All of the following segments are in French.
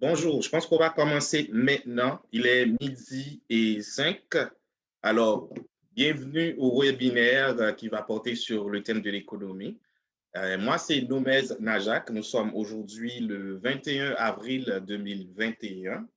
Bonjour, je pense qu'on va commencer maintenant. Il est midi et 5. Alors, bienvenue au webinaire qui va porter sur le thème de l'économie. Moi, c'est Nomez Najak. Nous sommes aujourd'hui le 21 avril 2021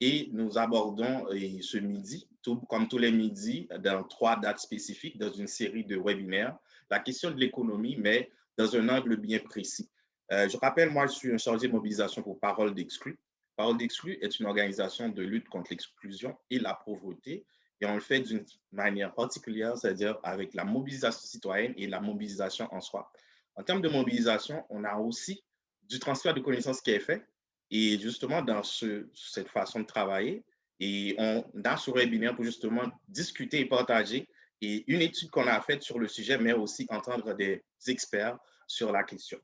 et nous abordons ce midi, comme tous les midis, dans 3 dates spécifiques dans une série de webinaires, la question de l'économie, mais dans un angle bien précis. Je rappelle, moi, je suis un chargé de mobilisation pour Parole d'Exclus. Parole d'Exclus est une organisation de lutte contre l'exclusion et la pauvreté, et on le fait d'une manière particulière, c'est-à-dire avec la mobilisation citoyenne et la mobilisation en soi. En termes de mobilisation, on a aussi du transfert de connaissances qui est fait, et justement, dans cette façon de travailler, et on a ce webinaire pour justement discuter et partager et une étude qu'on a faite sur le sujet, mais aussi entendre des experts sur la question.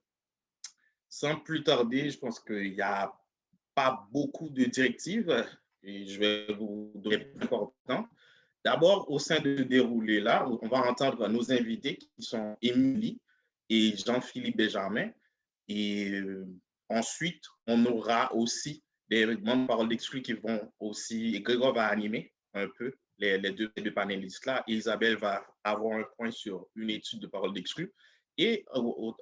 Sans plus tarder, je pense qu'il n'y a pas beaucoup de directives et je vais vous donner plus important. D'abord, au sein de ce déroulé-là, on va entendre nos invités qui sont Émilie et Jean-Philippe Benjamin. Et ensuite, on aura aussi des membres de Parole d'Exclus qui vont aussi, et Grégoire va animer un peu les deux panélistes là. Isabelle va avoir un point sur une étude de Parole d'Exclus. Et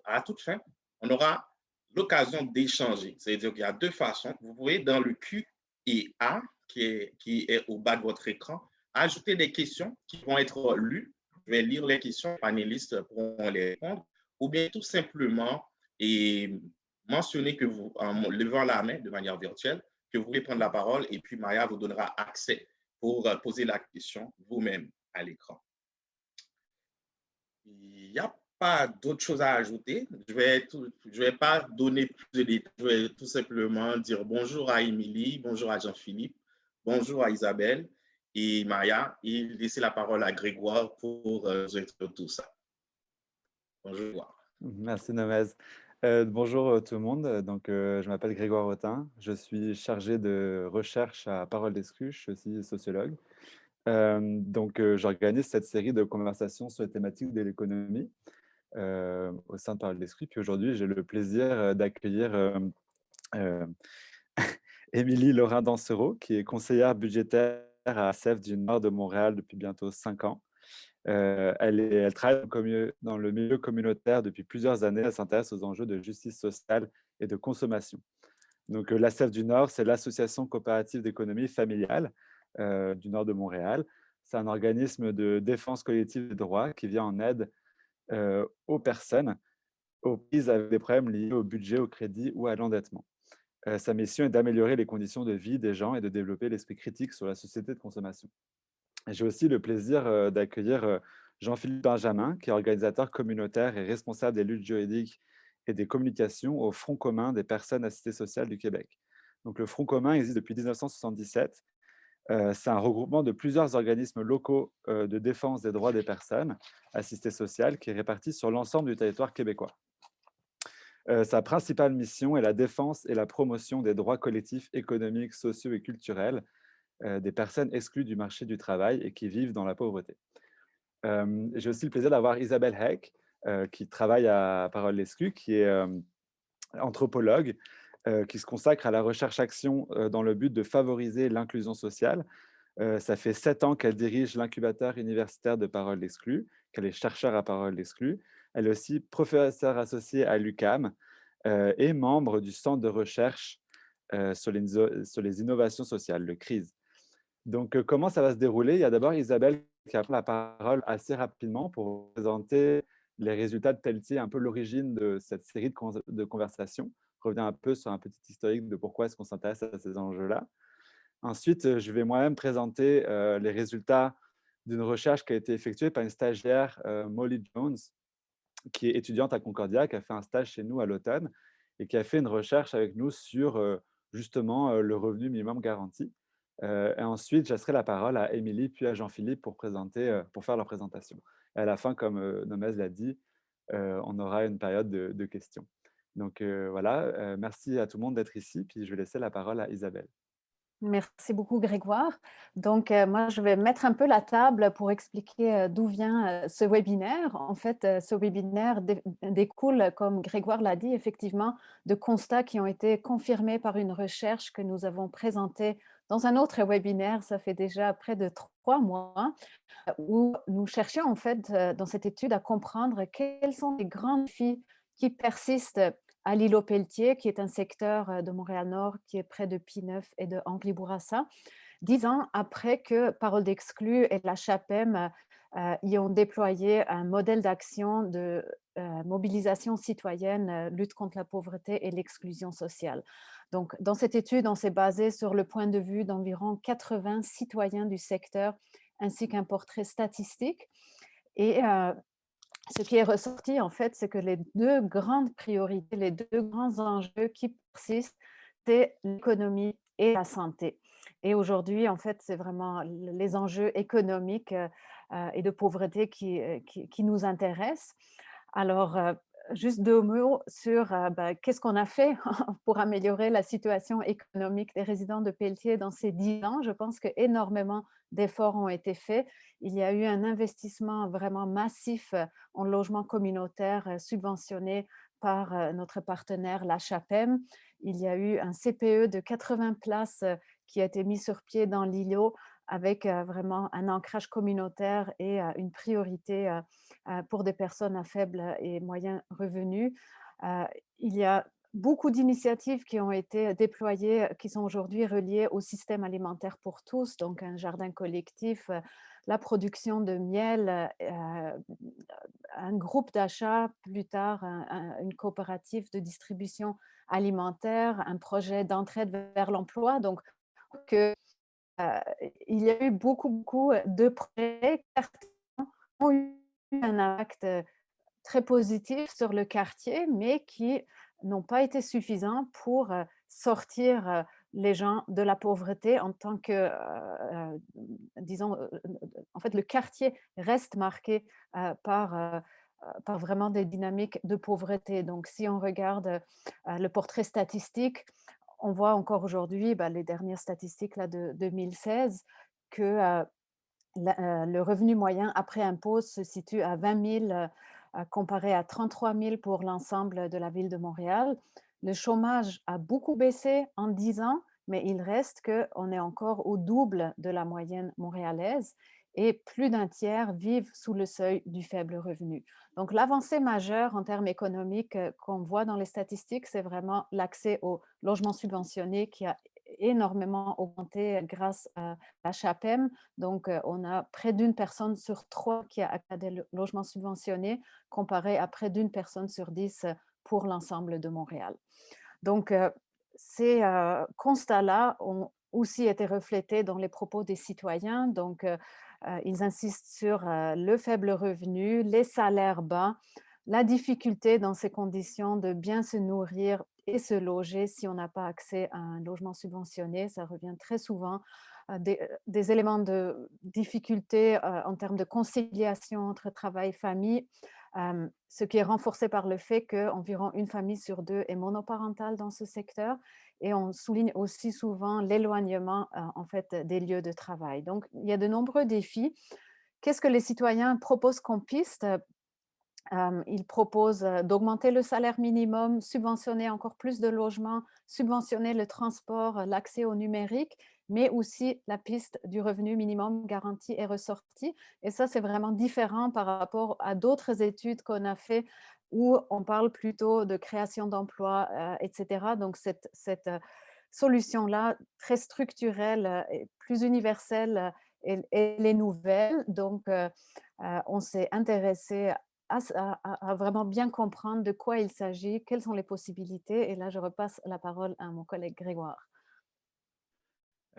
à toute fin, on aura l'occasion d'échanger. C'est-à-dire qu'il y a 2 façons. Vous pouvez, dans le Q et A, qui est au bas de votre écran, ajouter des questions qui vont être lues. Je vais lire les questions, les panélistes pourront les répondre, ou bien tout simplement et mentionner que vous, en levant la main de manière virtuelle, que vous voulez prendre la parole et puis Maya vous donnera accès pour poser la question vous-même à l'écran. Il n'y a pas d'autre chose à ajouter. Je vais pas donner plus de détails. Je vais tout simplement dire bonjour à Émilie, bonjour à Jean-Philippe, bonjour à Isabelle et Maya et laisser la parole à Grégoire pour introduire tout ça. Bonjour. Merci Nomez. Bonjour tout le monde. Je m'appelle Grégoire Autain. Je suis chargé de recherche à Parole d'Exclus. Je suis aussi sociologue. J'organise cette série de conversations sur les thématiques de l'économie au sein de Parole d'Exclus. Puis aujourd'hui, j'ai le plaisir d'accueillir euh, Émilie Laurin-Dansereau, qui est conseillère budgétaire à CEF du Nord de Montréal depuis bientôt 5 ans. Elle travaille dans le milieu communautaire depuis plusieurs années. Elle s'intéresse aux enjeux de justice sociale et de consommation. Donc, l'ACEF du Nord, c'est l'Association coopérative d'économie familiale du Nord de Montréal. C'est un organisme de défense collective des droits qui vient en aide aux personnes aux prises avec des problèmes liés au budget, au crédit ou à l'endettement. Sa mission est d'améliorer les conditions de vie des gens et de développer l'esprit critique sur la société de consommation. J'ai aussi le plaisir d'accueillir Jean-Philippe Benjamin, qui est organisateur communautaire et responsable des luttes juridiques et des communications au Front commun des personnes assistées sociales du Québec. Donc, le Front commun existe depuis 1977. C'est un regroupement de plusieurs organismes locaux de défense des droits des personnes assistées sociales qui est réparti sur l'ensemble du territoire québécois. Sa principale mission est la défense et la promotion des droits collectifs économiques, sociaux et culturels des personnes exclues du marché du travail et qui vivent dans la pauvreté. J'ai aussi le plaisir d'avoir Isabelle Heck, qui travaille à Parole d'Exclus, qui est anthropologue, qui se consacre à la recherche-action dans le but de favoriser l'inclusion sociale. Ça fait 7 ans qu'elle dirige l'incubateur universitaire de Parole d'Exclus, qu'elle est chercheure à Parole d'Exclus. Elle est aussi professeure associée à l'UQAM et membre du centre de recherche sur les innovations sociales, le CRISE. Donc, comment ça va se dérouler? Il y a d'abord Isabelle qui va prendre la parole assez rapidement pour présenter les résultats de Pelletier, un peu l'origine de cette série de conversations, revenir un peu sur un petit historique de pourquoi est-ce qu'on s'intéresse à ces enjeux-là. Ensuite, je vais moi-même présenter les résultats d'une recherche qui a été effectuée par une stagiaire, Molly Jones, qui est étudiante à Concordia, qui a fait un stage chez nous à l'automne et qui a fait une recherche avec nous sur justement le revenu minimum garanti. Et ensuite, je laisserai la parole à Émilie puis à Jean-Philippe pour faire leur présentation. Et à la fin, comme Nomez l'a dit, on aura une période de questions. Donc voilà, merci à tout le monde d'être ici, puis je vais laisser la parole à Isabelle. Merci beaucoup Grégoire. Donc, moi, je vais mettre un peu la table pour expliquer d'où vient ce webinaire. En fait, ce webinaire découle, comme Grégoire l'a dit, effectivement, de constats qui ont été confirmés par une recherche que nous avons présentée dans un autre webinaire, ça fait déjà près de 3 mois, où nous cherchions en fait dans cette étude à comprendre quels sont les grands défis qui persistent à l'îlot Pelletier, qui est un secteur de Montréal-Nord qui est près de P9 et de Angley-Bourassa, 10 ans après que Parole d'Exclus et la CHAPEM y ont déployé un modèle d'action de mobilisation citoyenne, lutte contre la pauvreté et l'exclusion sociale. Donc, dans cette étude, on s'est basé sur le point de vue d'environ 80 citoyens du secteur ainsi qu'un portrait statistique. Et ce qui est ressorti, en fait, c'est que les deux grandes priorités, les deux grands enjeux qui persistent, c'est l'économie et la santé. Et aujourd'hui, en fait, c'est vraiment les enjeux économiques et de pauvreté qui nous intéressent. Alors, juste 2 mots sur qu'est-ce qu'on a fait pour améliorer la situation économique des résidents de Pelletier dans ces 10 ans. Je pense qu'énormément d'efforts ont été faits. Il y a eu un investissement vraiment massif en logement communautaire subventionné par notre partenaire, la CHAPEM. Il y a eu un CPE de 80 places qui a été mis sur pied dans l'îlot avec vraiment un ancrage communautaire et une priorité pour des personnes à faible et moyen revenu. Il y a beaucoup d'initiatives qui ont été déployées, qui sont aujourd'hui reliées au système alimentaire pour tous, donc un jardin collectif, la production de miel, un groupe d'achat, plus tard une coopérative de distribution alimentaire, un projet d'entraide vers l'emploi. Donc, que, il y a eu beaucoup de projets qui ont eu un impact très positif sur le quartier, mais qui n'ont pas été suffisants pour sortir les gens de la pauvreté en tant que, disons, en fait, le quartier reste marqué par vraiment des dynamiques de pauvreté. Donc, si on regarde le portrait statistique, on voit encore aujourd'hui, les dernières statistiques là, de 2016, que le revenu moyen après impôt se situe à 20 000 comparé à 33 000 pour l'ensemble de la ville de Montréal. Le chômage a beaucoup baissé en 10 ans, mais il reste qu'on est encore au double de la moyenne montréalaise et plus d'un tiers vivent sous le seuil du faible revenu. Donc l'avancée majeure en termes économiques qu'on voit dans les statistiques, c'est vraiment l'accès au logement subventionné qui a énormément augmenté grâce à la CHAPEM. Donc, on a près d'une personne sur 3 qui a accès à des logements subventionnés, comparé à près d'une personne sur 10 pour l'ensemble de Montréal. Donc, ces constats-là ont aussi été reflétés dans les propos des citoyens. Donc, ils insistent sur le faible revenu, les salaires bas, la difficulté dans ces conditions de bien se nourrir et se loger si on n'a pas accès à un logement subventionné. Ça revient très souvent. Des éléments de difficulté en termes de conciliation entre travail et famille, ce qui est renforcé par le fait qu'environ une famille sur 2 est monoparentale dans ce secteur. Et on souligne aussi souvent l'éloignement en fait, des lieux de travail. Donc, il y a de nombreux défis. Qu'est-ce que les citoyens proposent comme piste? Ils proposent d'augmenter le salaire minimum, subventionner encore plus de logements, subventionner le transport, l'accès au numérique, mais aussi la piste du revenu minimum garanti est ressortie. Et ça, c'est vraiment différent par rapport à d'autres études qu'on a fait où on parle plutôt de création d'emplois, etc. Donc, cette solution-là, très structurelle et plus universelle, elle est nouvelle. Donc, on s'est intéressé à vraiment bien comprendre de quoi il s'agit, quelles sont les possibilités. Et là, je repasse la parole à mon collègue Grégoire.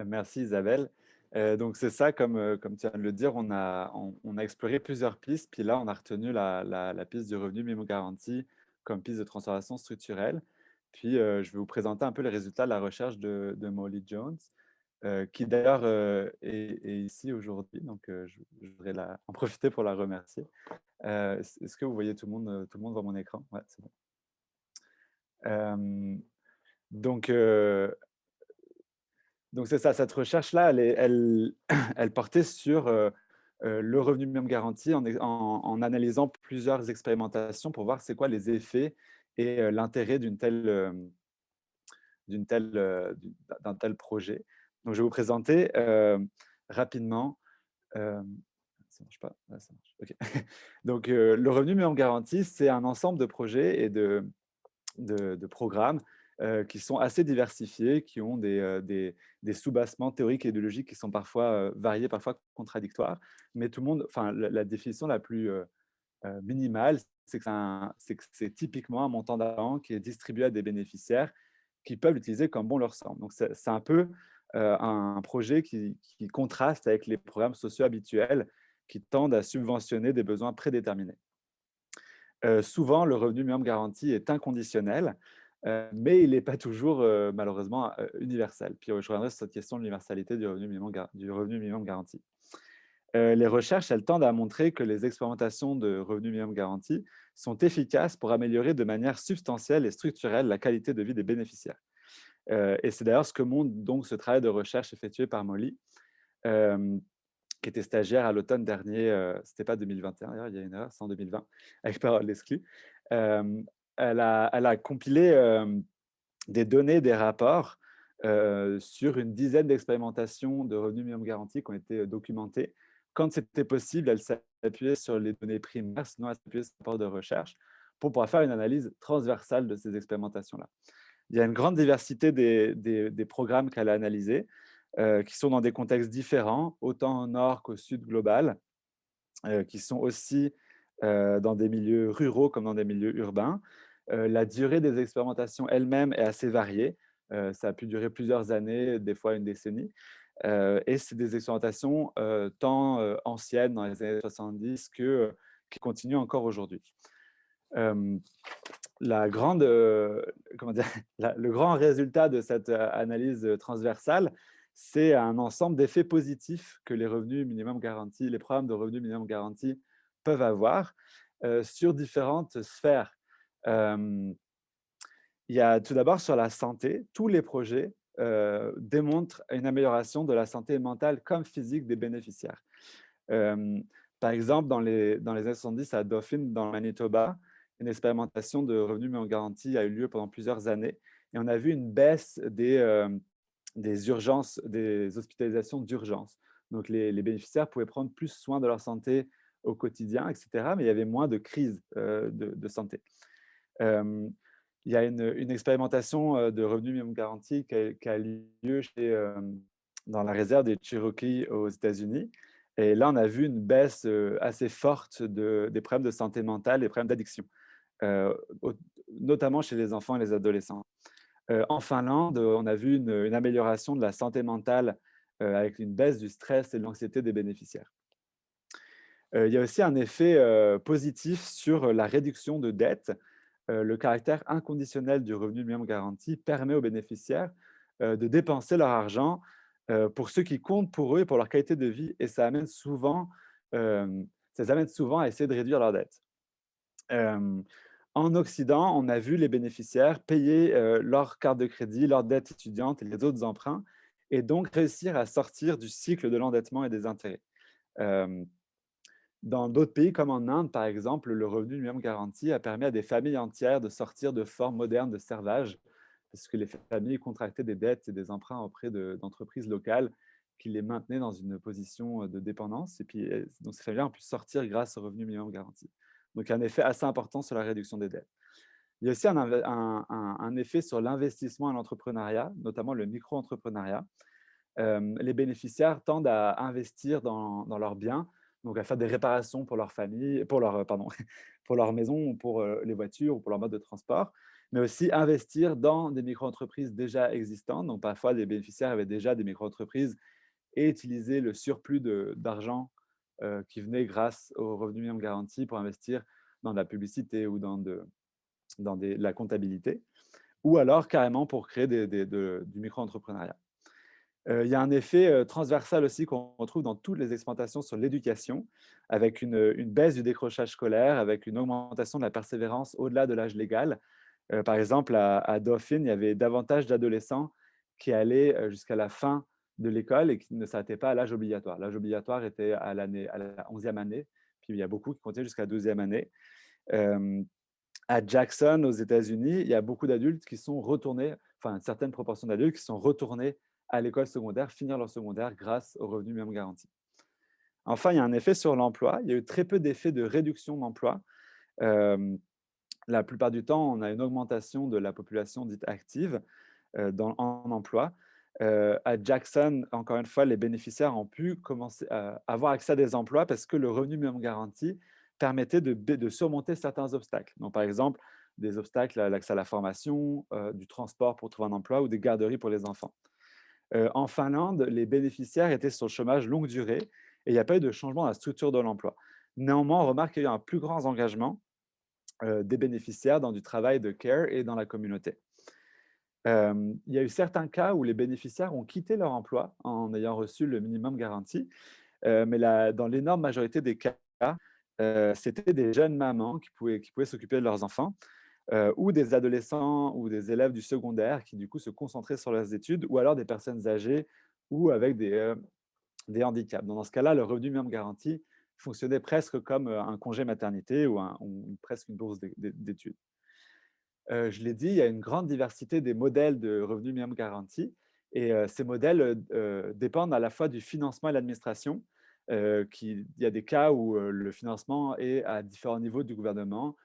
Merci Isabelle. Donc c'est ça, comme tu viens de le dire, on a exploré plusieurs pistes, puis là on a retenu la piste du revenu minimum garanti comme piste de transformation structurelle. Puis je vais vous présenter un peu les résultats de la recherche de Molly Jones, qui d'ailleurs est ici aujourd'hui, donc je voudrais en profiter pour la remercier. Est-ce que vous voyez tout le monde voit mon écran? Ouais, c'est bon. Donc, Donc c'est ça, cette recherche-là, elle portait sur le revenu minimum garanti en analysant plusieurs expérimentations pour voir c'est quoi les effets et l'intérêt d'un tel projet. Donc je vais vous présenter rapidement. Ça marche pas? Ouais, ça marche. OK. Donc le revenu minimum garanti, c'est un ensemble de projets et de programmes qui sont assez diversifiés, qui ont des sous-bassements théoriques et idéologiques qui sont parfois variés, parfois contradictoires. Mais tout le monde, enfin, la définition la plus minimale, c'est que c'est typiquement un montant d'argent qui est distribué à des bénéficiaires qui peuvent l'utiliser comme bon leur semble. Donc, c'est un peu un projet qui contraste avec les programmes sociaux habituels qui tendent à subventionner des besoins prédéterminés. Souvent, le revenu minimum garanti est inconditionnel, mais il n'est pas toujours, malheureusement, universel. Puis, je reviendrai sur cette question de l'universalité du revenu minimum garanti. Les recherches, elles tendent à montrer que les expérimentations de revenu minimum garanti sont efficaces pour améliorer de manière substantielle et structurelle la qualité de vie des bénéficiaires. Et c'est d'ailleurs ce que montre donc ce travail de recherche effectué par Molly, euh, qui était stagiaire à l'automne dernier, c'était pas 2021 d'ailleurs, il y a une erreur, c'est en 2020, avec Parole exclue. Elle a compilé des données, des rapports sur une dizaine d'expérimentations de revenus minimum garanti qui ont été documentées. Quand c'était possible, elle s'appuyait sur les données primaires, sinon elle s'appuyait sur le rapport de recherche pour pouvoir faire une analyse transversale de ces expérimentations-là. Il y a une grande diversité des programmes qu'elle a analysés, qui sont dans des contextes différents, autant au nord qu'au sud global, qui sont aussi dans des milieux ruraux comme dans des milieux urbains. La durée des expérimentations elle-même est assez variée. Ça a pu durer plusieurs années, des fois une décennie. Et c'est des expérimentations tant anciennes dans les années 70 qui continuent encore aujourd'hui. La grande, comment dire, le grand résultat de cette analyse transversale, c'est un ensemble d'effets positifs que les revenus minimum garantis, les programmes de revenus minimum garantis peuvent avoir sur différentes sphères. Il y a tout d'abord sur la santé, tous les projets démontrent une amélioration de la santé mentale comme physique des bénéficiaires. Par exemple, dans les années 70 à Dauphin, dans le Manitoba, une expérimentation de revenus minimum garanti a eu lieu pendant plusieurs années et on a vu une baisse des urgences, des hospitalisations d'urgence. Donc, les bénéficiaires pouvaient prendre plus soin de leur santé au quotidien, etc., mais il y avait moins de crises de santé. Il y a une expérimentation de revenus minimum garanti qui a lieu dans la réserve des Cherokees aux États-Unis. Et là, on a vu une baisse assez forte des problèmes de santé mentale et des problèmes d'addiction, notamment chez les enfants et les adolescents. En Finlande, on a vu une amélioration de la santé mentale avec une baisse du stress et de l'anxiété des bénéficiaires. Il y a aussi un effet positif sur la réduction de dettes. Le caractère inconditionnel du revenu minimum garanti permet aux bénéficiaires de dépenser leur argent pour ce qui compte pour eux et pour leur qualité de vie, et ça amène souvent à essayer de réduire leurs dettes. En Occident, on a vu les bénéficiaires payer leur carte de crédit, leurs dettes étudiantes et les autres emprunts, et donc réussir à sortir du cycle de l'endettement et des intérêts. Dans d'autres pays, comme en Inde, par exemple, le revenu minimum garanti a permis à des familles entières de sortir de formes modernes de servage, parce que les familles contractaient des dettes et des emprunts auprès d'entreprises locales qui les maintenaient dans une position de dépendance. Et puis, donc, ces familles ont pu sortir grâce au revenu minimum garanti. Donc, il y a un effet assez important sur la réduction des dettes. Il y a aussi un effet sur l'investissement et l'entrepreneuriat, notamment le micro-entrepreneuriat. Les bénéficiaires tendent à investir dans leurs biens, donc à faire des réparations pour leur famille, pour leur maison, ou pour les voitures ou pour leur mode de transport, mais aussi investir dans des micro-entreprises déjà existantes. Donc parfois, les bénéficiaires avaient déjà des micro-entreprises et utilisaient le surplus d'argent qui venait grâce au revenu minimum garanti pour investir dans de la publicité ou dans la comptabilité, ou alors carrément pour créer du micro-entrepreneuriat. Il y a un effet transversal aussi qu'on retrouve dans toutes les expérimentations sur l'éducation, avec une baisse du décrochage scolaire, avec une augmentation de la persévérance au-delà de l'âge légal. Par exemple, à Dauphin, il y avait davantage d'adolescents qui allaient jusqu'à la fin de l'école et qui ne s'arrêtaient pas à l'âge obligatoire. L'âge obligatoire était à la 11e année, puis il y a beaucoup qui continuaient jusqu'à la 12e année. À Jackson, aux États-Unis, il y a beaucoup d'adultes qui sont retournés, enfin une certaine proportion d'adultes qui sont retournés à l'école secondaire, finir leur secondaire grâce au revenu minimum garanti. Enfin, il y a un effet sur l'emploi. Il y a eu très peu d'effets de réduction d'emploi. La plupart du temps, on a une augmentation de la population dite active en emploi. À Jackson, encore une fois, les bénéficiaires ont pu commencer à avoir accès à des emplois parce que le revenu minimum garanti permettait de surmonter certains obstacles. Donc, par exemple, des obstacles à l'accès à la formation, du transport pour trouver un emploi ou des garderies pour les enfants. En Finlande, les bénéficiaires étaient sur le chômage longue durée et il n'y a pas eu de changement dans la structure de l'emploi. Néanmoins, on remarque qu'il y a eu un plus grand engagement des bénéficiaires dans du travail de care et dans la communauté. Il y a eu certains cas où les bénéficiaires ont quitté leur emploi en ayant reçu le minimum garanti, mais dans l'énorme majorité des cas, c'était des jeunes mamans qui pouvaient s'occuper de leurs enfants ou des adolescents ou des élèves du secondaire qui, du coup, se concentraient sur leurs études ou alors des personnes âgées ou avec des handicaps. Dans ce cas-là, le revenu minimum garanti fonctionnait presque comme un congé maternité ou presque une bourse d'études. Je l'ai dit, il y a une grande diversité des modèles de revenu minimum garanti et ces modèles dépendent à la fois du financement et de l'administration. Il y a des cas où le financement est à différents niveaux du gouvernement,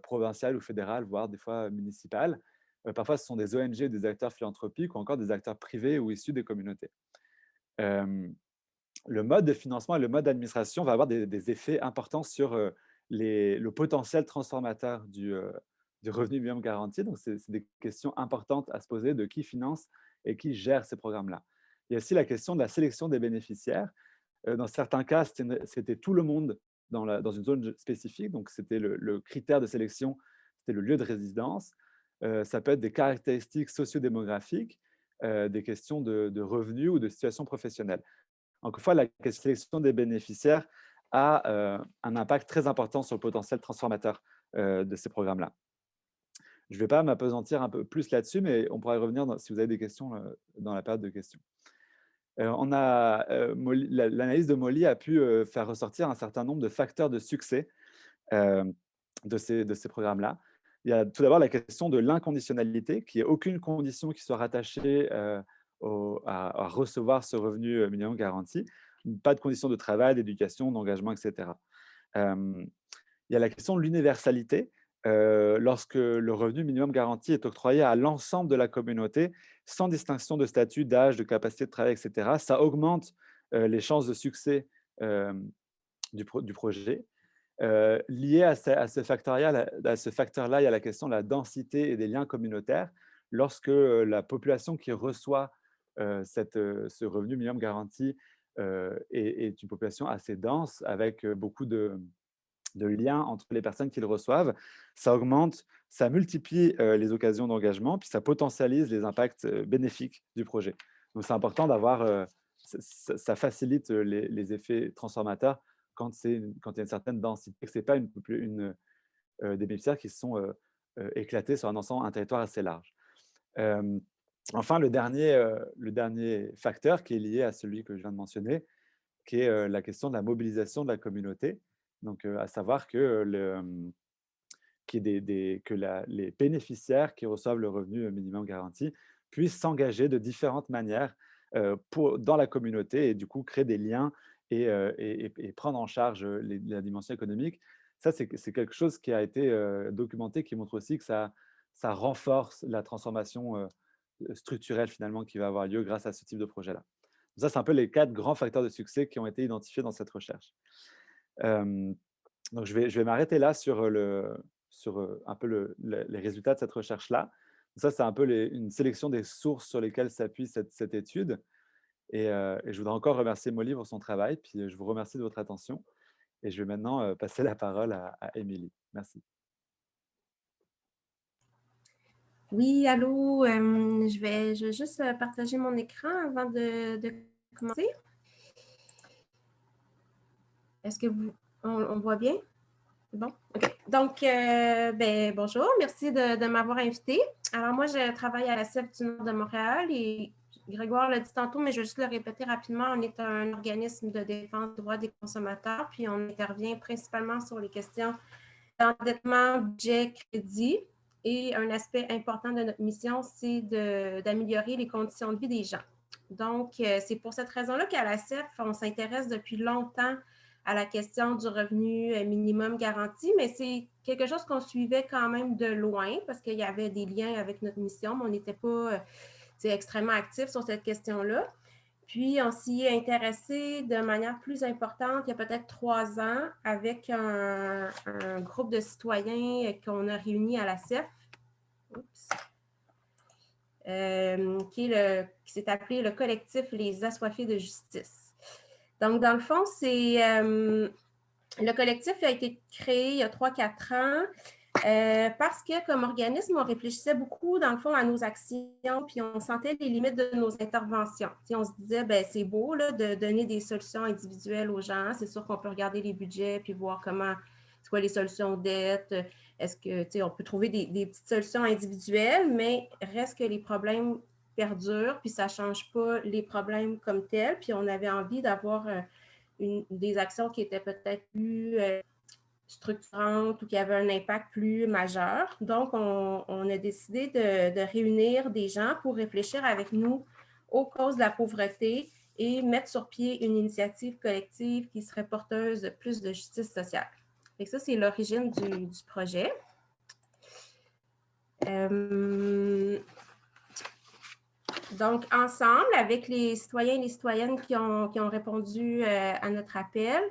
provincial ou fédéral, voire des fois municipal. Parfois, ce sont des ONG, des acteurs philanthropiques ou encore des acteurs privés ou issus des communautés. Le mode de financement et le mode d'administration va avoir des effets importants sur le potentiel transformateur du revenu minimum garanti. Donc, c'est des questions importantes à se poser de qui finance et qui gère ces programmes-là. Il y a aussi la question de la sélection des bénéficiaires. Dans certains cas, c'était tout le monde dans une zone spécifique. Donc, c'était le critère de sélection, c'était le lieu de résidence. Ça peut être des caractéristiques sociodémographiques, des questions de revenus ou de situation professionnelle. Encore une fois, la sélection des bénéficiaires a un impact très important sur le potentiel transformateur de ces programmes-là. Je ne vais pas m'appesantir un peu plus là-dessus, mais on pourra y revenir si vous avez des questions dans la période de questions. L'analyse de Molly a pu faire ressortir un certain nombre de facteurs de succès de ces programmes-là. Il y a tout d'abord la question de l'inconditionnalité, qui n'est aucune condition qui soit rattachée à recevoir ce revenu minimum garanti. Pas de conditions de travail, d'éducation, d'engagement, etc. Il y a la question de l'universalité. Lorsque le revenu minimum garanti est octroyé à l'ensemble de la communauté, sans distinction de statut, d'âge, de capacité de travail, etc., ça augmente les chances de succès du projet. Lié à ce facteur-là, il y a la question de la densité et des liens communautaires. Lorsque la population qui reçoit ce revenu minimum garanti est une population assez dense, avec beaucoup de liens entre les personnes qui le reçoivent, ça augmente, ça multiplie les occasions d'engagement, puis ça potentialise les impacts bénéfiques du projet. Donc, c'est important d'avoir, ça facilite les effets transformateurs quand il y a une certaine densité, que ce n'est pas des bénéficiaires qui sont éclatés sur un territoire assez large. Enfin, le dernier facteur qui est lié à celui que je viens de mentionner, qui est la question de la mobilisation de la communauté. Donc, à savoir que les bénéficiaires qui reçoivent le revenu minimum garanti puissent s'engager de différentes manières dans la communauté et du coup créer des liens et prendre en charge la dimension économique. Ça, c'est quelque chose qui a été documenté, qui montre aussi que ça renforce la transformation structurelle finalement qui va avoir lieu grâce à ce type de projet-là. Ça, c'est un peu les 4 grands facteurs de succès qui ont été identifiés dans cette recherche. Donc, je vais m'arrêter là sur un peu les résultats de cette recherche-là. Ça, c'est un peu une sélection des sources sur lesquelles s'appuie cette étude. Et je voudrais encore remercier Molly pour son travail. Puis, je vous remercie de votre attention. Et je vais maintenant passer la parole à Émilie. Merci. Oui, allô. Je vais juste partager mon écran avant de commencer. Est-ce que on voit bien? Bon, OK. Donc, bonjour. Merci de m'avoir invité. Alors, moi, je travaille à la CEF du Nord de Montréal et Grégoire l'a dit tantôt, mais je vais juste le répéter rapidement. On est un organisme de défense des droits des consommateurs, puis on intervient principalement sur les questions d'endettement, budget, crédit. Et un aspect important de notre mission, c'est d'améliorer les conditions de vie des gens. Donc, c'est pour cette raison-là qu'à la CEF, on s'intéresse depuis longtemps à la question du revenu minimum garanti, mais c'est quelque chose qu'on suivait quand même de loin parce qu'il y avait des liens avec notre mission, mais on n'était pas extrêmement actifs sur cette question-là. Puis, on s'y est intéressé de manière plus importante il y a peut-être 3 ans avec un groupe de citoyens qu'on a réunis à la CEF, qui s'est appelé le collectif Les Assoiffés de justice. Donc, dans le fond, le collectif a été créé il y a 3-4 ans parce que, comme organisme, on réfléchissait beaucoup, dans le fond, à nos actions, puis on sentait les limites de nos interventions. Puis on se disait, ben c'est beau là, de donner des solutions individuelles aux gens. C'est sûr qu'on peut regarder les budgets puis voir c'est quoi les solutions de dette. Est-ce que, on peut trouver des petites solutions individuelles, mais reste que les problèmes perdurent, puis ça ne change pas les problèmes comme tels. Puis on avait envie d'avoir des actions qui étaient peut-être plus structurantes ou qui avaient un impact plus majeur. Donc, on a décidé de réunir des gens pour réfléchir avec nous aux causes de la pauvreté et mettre sur pied une initiative collective qui serait porteuse de plus de justice sociale. Et ça, c'est l'origine du projet. Donc, ensemble, avec les citoyens et les citoyennes qui ont répondu à notre appel,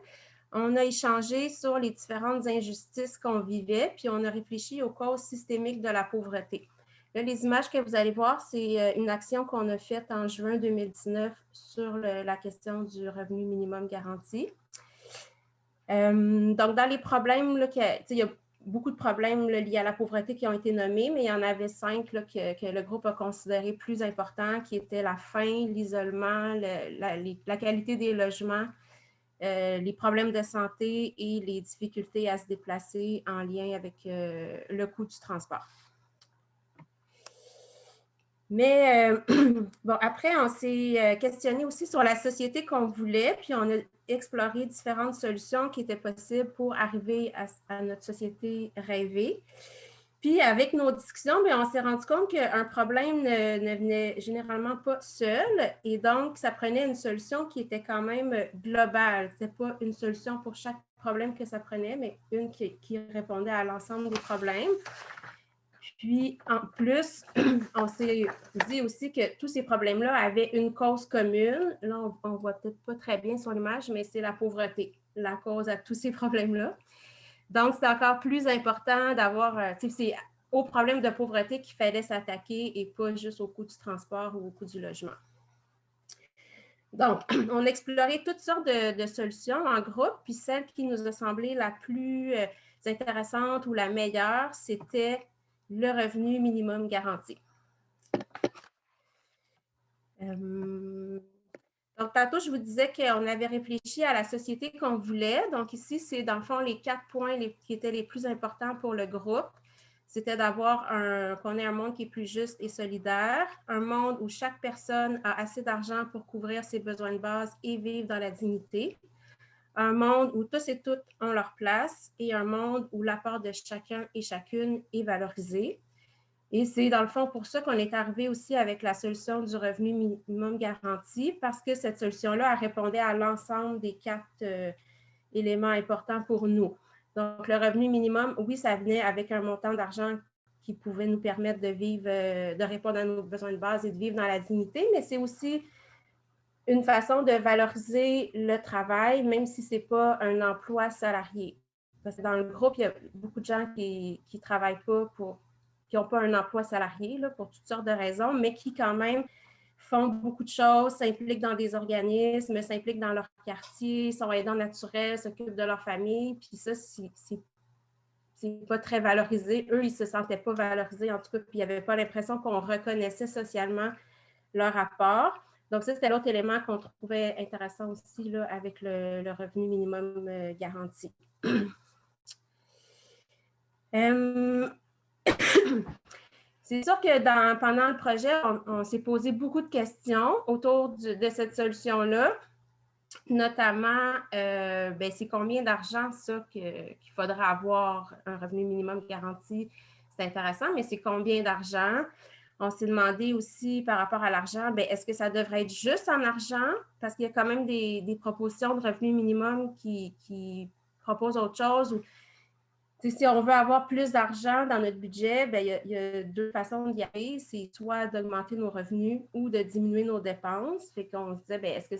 on a échangé sur les différentes injustices qu'on vivait, puis on a réfléchi aux causes systémiques de la pauvreté. Là, les images que vous allez voir, c'est une action qu'on a faite en juin 2019 sur la question du revenu minimum garanti. Donc, dans les problèmes, là, il y a beaucoup de problèmes là, liés à la pauvreté qui ont été nommés, mais il y en avait 5 là, que le groupe a considéré plus importants, qui étaient la faim, l'isolement, la qualité des logements, les problèmes de santé et les difficultés à se déplacer en lien avec le coût du transport. Mais bon, après, on s'est questionné aussi sur la société qu'on voulait, puis on a exploré différentes solutions qui étaient possibles pour arriver à notre société rêvée. Puis, avec nos discussions, bien, on s'est rendu compte qu'un problème ne venait généralement pas seul, et donc, ça prenait une solution qui était quand même globale. Ce n'était pas une solution pour chaque problème que ça prenait, mais une qui répondait à l'ensemble des problèmes. Puis, en plus, on s'est dit aussi que tous ces problèmes-là avaient une cause commune. Là, on ne voit peut-être pas très bien sur l'image, mais c'est la pauvreté, la cause à tous ces problèmes-là. Donc, c'est encore plus important d'avoir, c'est au problème de pauvreté qu'il fallait s'attaquer et pas juste au coût du transport ou au coût du logement. Donc, on a exploré toutes sortes de solutions en groupe, puis celle qui nous a semblé la plus intéressante ou la meilleure, c'était le revenu minimum garanti. Donc, tantôt, je vous disais qu'on avait réfléchi à la société qu'on voulait. Donc, ici, c'est dans le fond les 4 points qui étaient les plus importants pour le groupe. C'était d'avoir qu'on ait un monde qui est plus juste et solidaire, un monde où chaque personne a assez d'argent pour couvrir ses besoins de base et vivre dans la dignité, un monde où tous et toutes ont leur place et un monde où l'apport de chacun et chacune est valorisé. Et c'est dans le fond pour ça qu'on est arrivé aussi avec la solution du revenu minimum garanti, parce que cette solution-là répondait à l'ensemble des 4 éléments importants pour nous. Donc, le revenu minimum, oui, ça venait avec un montant d'argent qui pouvait nous permettre de vivre, de répondre à nos besoins de base et de vivre dans la dignité, mais c'est aussi une façon de valoriser le travail, même si ce n'est pas un emploi salarié. Parce que dans le groupe, il y a beaucoup de gens qui ne travaillent pas qui n'ont pas un emploi salarié là, pour toutes sortes de raisons, mais qui quand même font beaucoup de choses, s'impliquent dans des organismes, s'impliquent dans leur quartier, sont aidants naturels, s'occupent de leur famille, puis ça, c'est pas très valorisé. Eux, ils ne se sentaient pas valorisés, en tout cas, puis il n'y avait pas l'impression qu'on reconnaissait socialement leur apport. Donc, ça, c'était l'autre élément qu'on trouvait intéressant aussi là, avec le revenu minimum garanti. C'est sûr que pendant le projet, on s'est posé beaucoup de questions autour de cette solution-là. Notamment, c'est combien d'argent ça qu'il faudra avoir un revenu minimum garanti. C'est intéressant, mais c'est combien d'argent? On s'est demandé aussi par rapport à l'argent, est-ce que ça devrait être juste en argent? Parce qu'il y a quand même des propositions de revenu minimum qui proposent autre chose. Si on veut avoir plus d'argent dans notre budget, il y a deux façons d'y aller. C'est soit d'augmenter nos revenus ou de diminuer nos dépenses. Fait qu'on se disait, est-ce que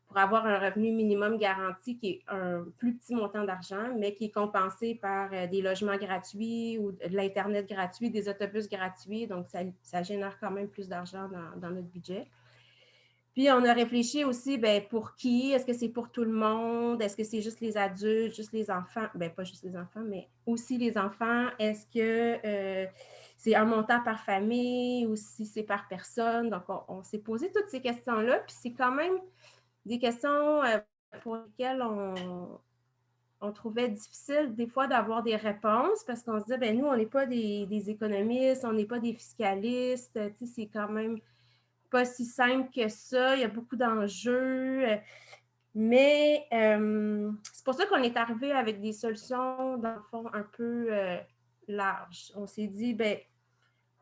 pour avoir un revenu minimum garanti qui est un plus petit montant d'argent, mais qui est compensé par des logements gratuits ou de l'Internet gratuit, des autobus gratuits. Donc, ça génère quand même plus d'argent dans notre budget. Puis, on a réfléchi aussi, pour qui? Est-ce que c'est pour tout le monde? Est-ce que c'est juste les adultes, juste les enfants? Pas juste les enfants, mais aussi les enfants. Est-ce que c'est un montant par famille ou si c'est par personne? Donc, on s'est posé toutes ces questions-là. Puis, c'est quand même des questions pour lesquelles on trouvait difficile des fois d'avoir des réponses parce qu'on se disait, nous, on n'est pas des économistes, on n'est pas des fiscalistes. C'est quand même pas si simple que ça. Il y a beaucoup d'enjeux. Mais c'est pour ça qu'on est arrivé avec des solutions, dans le fond, un peu larges. On s'est dit,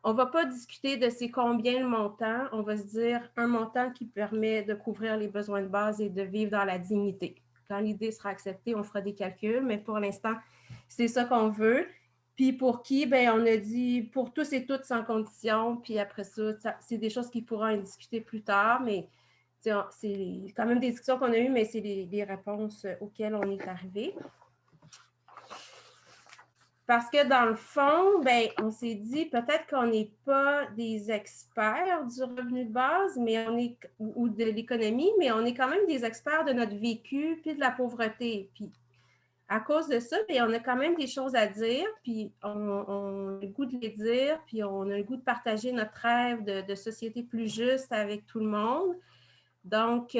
on ne va pas discuter de c'est combien le montant. On va se dire un montant qui permet de couvrir les besoins de base et de vivre dans la dignité. Quand l'idée sera acceptée, on fera des calculs, mais pour l'instant, c'est ça qu'on veut. Puis pour qui? On a dit pour tous et toutes sans condition. Puis après ça, c'est des choses qui pourront être discutées plus tard, mais c'est quand même des discussions qu'on a eues, mais c'est les réponses auxquelles on est arrivé. Parce que dans le fond, on s'est dit peut-être qu'on n'est pas des experts du revenu de base ou de l'économie, mais on est quand même des experts de notre vécu puis de la pauvreté. Puis à cause de ça, on a quand même des choses à dire, puis on a le goût de les dire, puis on a le goût de partager notre rêve de société plus juste avec tout le monde. Donc,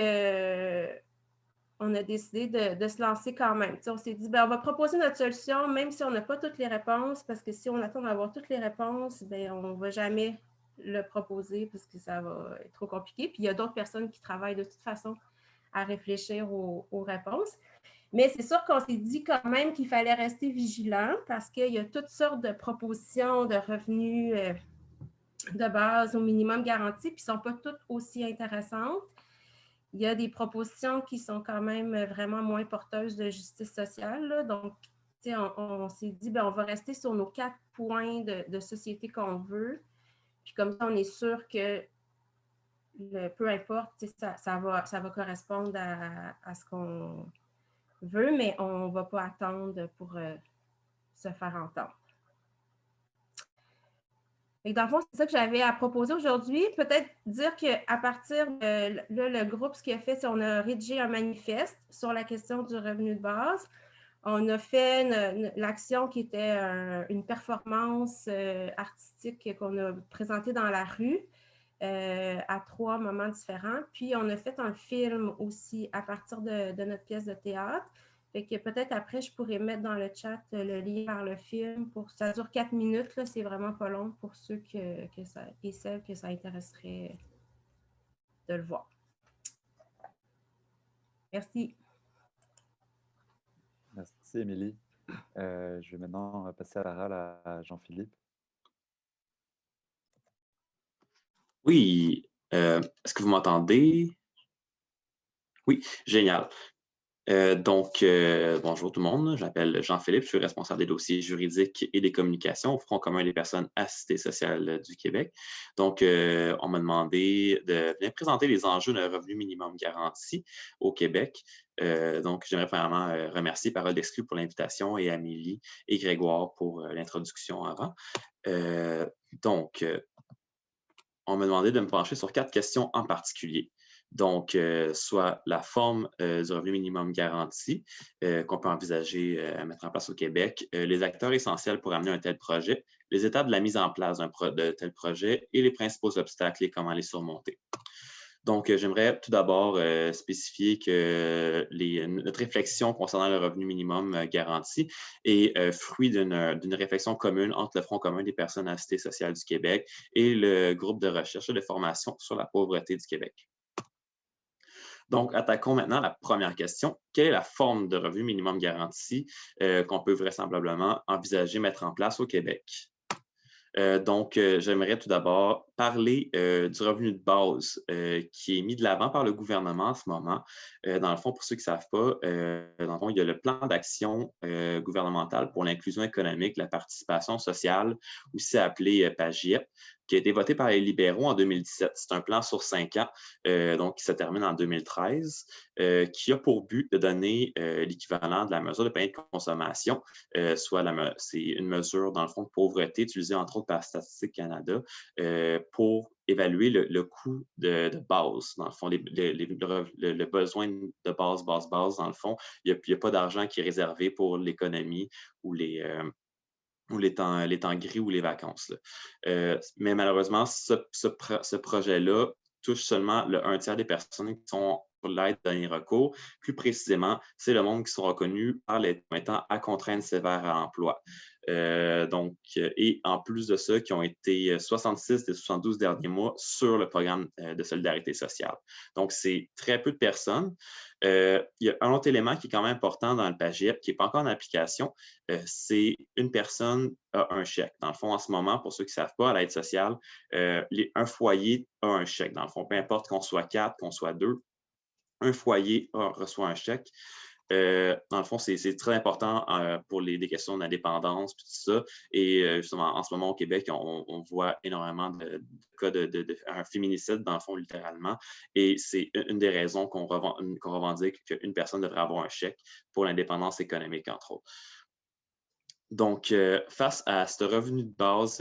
on a décidé de se lancer quand même. On s'est dit, on va proposer notre solution, même si on n'a pas toutes les réponses, parce que si on attend d'avoir toutes les réponses, on ne va jamais le proposer parce que ça va être trop compliqué. Puis, il y a d'autres personnes qui travaillent de toute façon à réfléchir aux réponses. Mais c'est sûr qu'on s'est dit quand même qu'il fallait rester vigilant parce qu'il y a toutes sortes de propositions de revenus de base au minimum garanti, puis ne sont pas toutes aussi intéressantes. Il y a des propositions qui sont quand même vraiment moins porteuses de justice sociale. Là. Donc, on s'est dit, on va rester sur nos 4 points de société qu'on veut. Puis comme ça, on est sûr que peu importe, ça va correspondre à ce qu'on veut, mais on ne va pas attendre pour se faire entendre. Et dans le fond, c'est ça que j'avais à proposer aujourd'hui. Peut-être dire qu'à partir de le groupe, ce qu'il a fait, c'est qu'on a rédigé un manifeste sur la question du revenu de base. On a fait l'action qui était une performance artistique qu'on a présentée dans la rue à 3 moments différents. Puis, on a fait un film aussi à partir de notre pièce de théâtre. Fait que peut-être après, je pourrais mettre dans le chat le lien vers le film. Ça dure 4 minutes, là, c'est vraiment pas long pour ceux et celles que ça intéresserait de le voir. Merci. Merci, Émilie. Je vais maintenant passer la parole à Jean-Philippe. Oui. Est-ce que vous m'entendez? Oui, génial. Bonjour tout le monde, je m'appelle Jean-Philippe, je suis responsable des dossiers juridiques et des communications au Front commun des personnes assistées sociales du Québec. Donc, on m'a demandé de venir présenter les enjeux d'un revenu minimum garanti au Québec. Donc, j'aimerais premièrement remercier Parole d'Exclus pour l'invitation et Amélie et Grégoire pour l'introduction avant. On m'a demandé de me pencher sur 4 questions en particulier. Donc, soit la forme du revenu minimum garanti qu'on peut envisager à mettre en place au Québec, les acteurs essentiels pour amener un tel projet, les étapes de la mise en place de tel projet et les principaux obstacles et comment les surmonter. Donc, j'aimerais tout d'abord spécifier que notre réflexion concernant le revenu minimum garanti est fruit d'une réflexion commune entre le Front commun des personnes à cité sociale du Québec et le groupe de recherche et de formation sur la pauvreté du Québec. Donc, attaquons maintenant la première question. Quelle est la forme de revenu minimum garanti qu'on peut vraisemblablement envisager mettre en place au Québec? Donc, j'aimerais tout d'abord parler du revenu de base qui est mis de l'avant par le gouvernement en ce moment. Dans le fond, pour ceux qui ne savent pas, dans le fond, il y a le plan d'action gouvernemental pour l'inclusion économique, la participation sociale, aussi appelé PAGIEP, qui a été voté par les libéraux en 2017. C'est un plan sur 5 ans, donc qui se termine en 2013, qui a pour but de donner l'équivalent de la mesure de panier de consommation, soit c'est une mesure, dans le fond, de pauvreté utilisée entre autres par Statistique Canada pour évaluer le coût de base, dans le fond, le besoin de base, dans le fond. Il n'y a pas d'argent qui est réservé pour l'économie ou les temps gris ou les vacances. Mais malheureusement, ce projet-là touche seulement le 1/3 des personnes qui sont pour l'aide de dernier recours. Plus précisément, c'est le monde qui sont reconnus par les étant à contrainte sévère à l'emploi. Et en plus de ça, qui ont été 66 des 72 derniers mois sur le programme de solidarité sociale. Donc, c'est très peu de personnes. Il y a un autre élément qui est quand même important dans le PAGIEP, qui n'est pas encore en application, c'est une personne a un chèque. Dans le fond, en ce moment, pour ceux qui ne savent pas, à l'aide sociale, un foyer a un chèque. Dans le fond, peu importe qu'on soit 4, qu'on soit 2, un foyer reçoit un chèque. Dans le fond, c'est très important pour des questions d'indépendance, tout ça. Et justement, en ce moment, au Québec, on voit énormément de cas un féminicide, dans le fond, littéralement. Et c'est une des raisons qu'on revendique qu'une personne devrait avoir un chèque pour l'indépendance économique, entre autres. Donc, face à ce revenu de base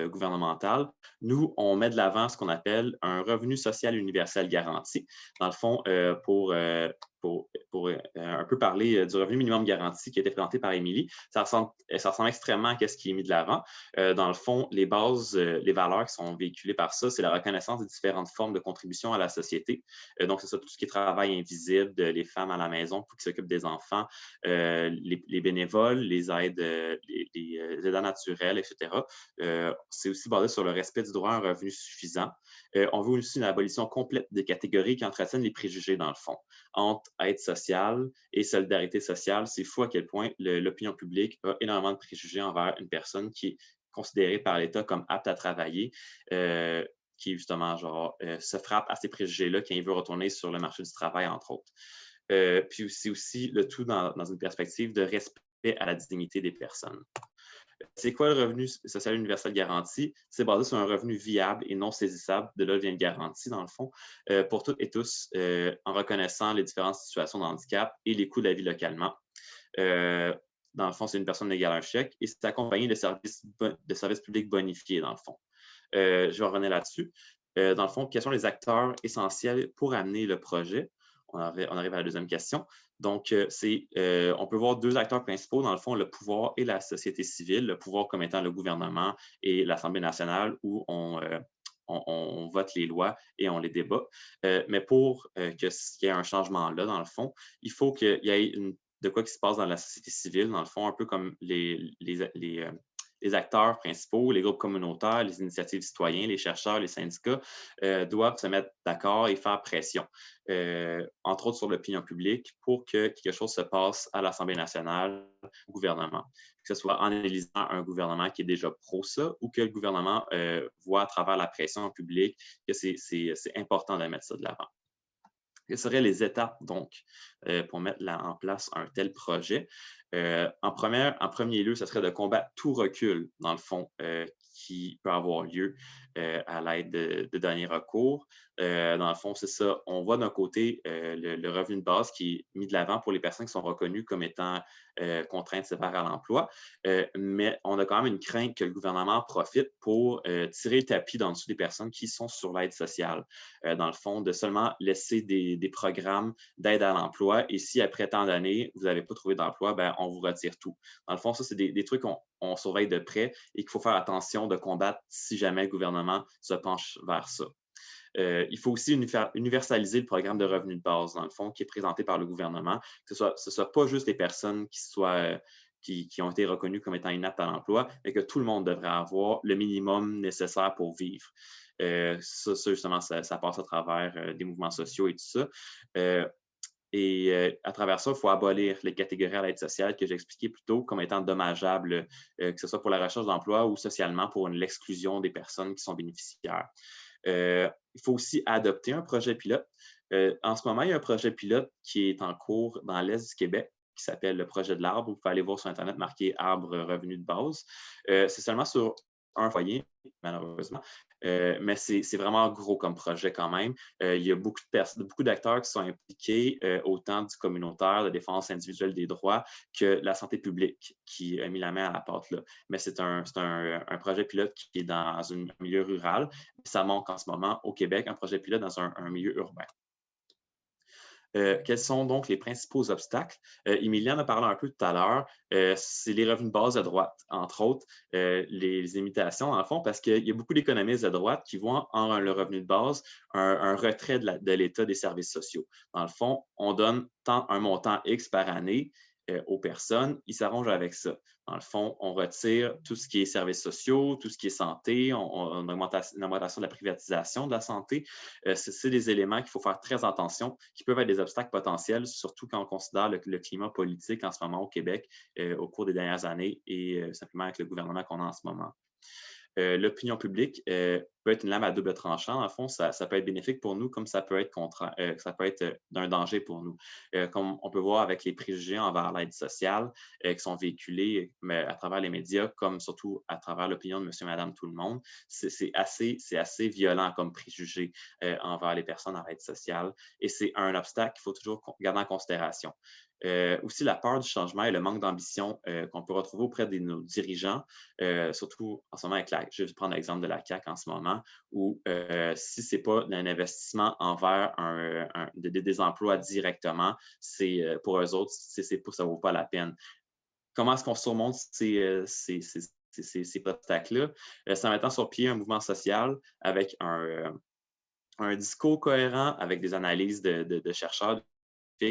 gouvernemental, nous, on met de l'avant ce qu'on appelle un revenu social universel garanti. Dans le fond, pour un peu parler du revenu minimum garanti qui a été présenté par Émilie, ça ressemble extrêmement à ce qui est mis de l'avant. Dans le fond, les bases, les valeurs qui sont véhiculées par ça, c'est la reconnaissance des différentes formes de contribution à la société. Donc, c'est ça, tout ce qui est travail invisible, les femmes à la maison qui s'occupent des enfants, les bénévoles, les aides, les aidants naturels, etc. C'est aussi basé sur le respect du droit à un revenu suffisant. On veut aussi une abolition complète des catégories qui entretiennent les préjugés, dans le fond. Entre aide sociale et solidarité sociale, c'est fou à quel point l'opinion publique a énormément de préjugés envers une personne qui est considérée par l'État comme apte à travailler, qui justement se frappe à ces préjugés-là quand il veut retourner sur le marché du travail, entre autres. Puis c'est aussi le tout dans une perspective de respect à la dignité des personnes. C'est quoi le revenu social universel garanti? C'est basé sur un revenu viable et non saisissable, de là vient le garanti, dans le fond, pour toutes et tous, en reconnaissant les différentes situations de handicap et les coûts de la vie localement. Dans le fond, c'est une personne égale à un chèque et c'est accompagné de services publics bonifiés, dans le fond. Je vais revenir là-dessus. Dans le fond, quels sont les acteurs essentiels pour amener le projet? On arrive à la deuxième question. Donc, on peut voir 2 acteurs principaux, dans le fond, le pouvoir et la société civile. Le pouvoir comme étant le gouvernement et l'Assemblée nationale où on vote les lois et on les débat. Mais pour qu'il y ait un changement là, dans le fond, il faut qu'il y ait de quoi qui se passe dans la société civile, dans le fond, un peu comme les acteurs principaux, les groupes communautaires, les initiatives citoyennes, les chercheurs, les syndicats doivent se mettre d'accord et faire pression, entre autres sur l'opinion publique, pour que quelque chose se passe à l'Assemblée nationale, au gouvernement. Que ce soit en élisant un gouvernement qui est déjà pro ça ou que le gouvernement voit à travers la pression publique que c'est important de mettre ça de l'avant. Quelles seraient les étapes, donc, pour mettre en place un tel projet? En premier lieu, ce serait de combattre tout recul, dans le fond, qui peut avoir lieu à l'aide de dernier recours. Dans le fond, c'est ça. On voit d'un côté le revenu de base qui est mis de l'avant pour les personnes qui sont reconnues comme étant contraintes sévères à l'emploi, mais on a quand même une crainte que le gouvernement profite pour tirer le tapis dans dessous des personnes qui sont sur l'aide sociale. Dans le fond, de seulement laisser des programmes d'aide à l'emploi et si après tant d'années, vous n'avez pas trouvé d'emploi, ben, on vous retire tout. Dans le fond, ça, c'est des trucs qu'on surveille de près et qu'il faut faire attention de combattre si jamais le gouvernement se penche vers ça. Il faut aussi universaliser le programme de revenu de base, dans le fond, qui est présenté par le gouvernement, que ce soit pas juste les personnes qui ont été reconnues comme étant inaptes à l'emploi, mais que tout le monde devrait avoir le minimum nécessaire pour vivre. Ça, justement, ça passe à travers des mouvements sociaux et tout ça. À travers ça, il faut abolir les catégories à l'aide sociale que j'ai expliquées plus tôt comme étant dommageables, que ce soit pour la recherche d'emploi ou socialement pour l'exclusion des personnes qui sont bénéficiaires. Il faut aussi adopter un projet pilote. En ce moment, il y a un projet pilote qui est en cours dans l'Est du Québec qui s'appelle le projet de l'arbre. Vous pouvez aller voir sur Internet marqué arbre revenu de base. C'est seulement sur un foyer, malheureusement. Mais c'est vraiment gros comme projet quand même. Il y a beaucoup d'acteurs qui sont impliqués, autant du communautaire, de défense individuelle des droits, que la santé publique qui a mis la main à la pâte là. Mais c'est un projet pilote qui est dans un milieu rural. Ça manque en ce moment au Québec, un projet pilote dans un milieu urbain. Quels sont donc les principaux obstacles? Émilie en a parlé un peu tout à l'heure. C'est les revenus de base de droite, entre autres, les imitations, dans le fond, parce qu'il y a beaucoup d'économistes de droite qui voient en le revenu de base un retrait de l'État des services sociaux. Dans le fond, on donne un montant X par année aux personnes, ils s'arrangent avec ça. Dans le fond, on retire tout ce qui est services sociaux, tout ce qui est santé, on augmente une augmentation de la privatisation de la santé. C'est des éléments qu'il faut faire très attention, qui peuvent être des obstacles potentiels, surtout quand on considère le climat politique en ce moment au Québec au cours des dernières années et simplement avec le gouvernement qu'on a en ce moment. L'opinion publique peut être une lame à double tranchant. En fond, ça peut être bénéfique pour nous comme ça peut être d'un danger pour nous. Comme on peut voir avec les préjugés envers l'aide sociale qui sont véhiculés à travers les médias, comme surtout à travers l'opinion de monsieur, madame, tout le monde, c'est assez violent comme préjugé envers les personnes en aide sociale. Et c'est un obstacle qu'il faut toujours garder en considération. Aussi la peur du changement et le manque d'ambition qu'on peut retrouver auprès de nos dirigeants, surtout en ce moment avec je vais prendre l'exemple de la CAQ en ce moment, où si ce n'est pas un investissement envers des emplois directement, pour eux autres, ça ne vaut pas la peine. Comment est-ce qu'on surmonte ces obstacles-là? C'est en mettant sur pied un mouvement social avec un discours cohérent, avec des analyses de chercheurs,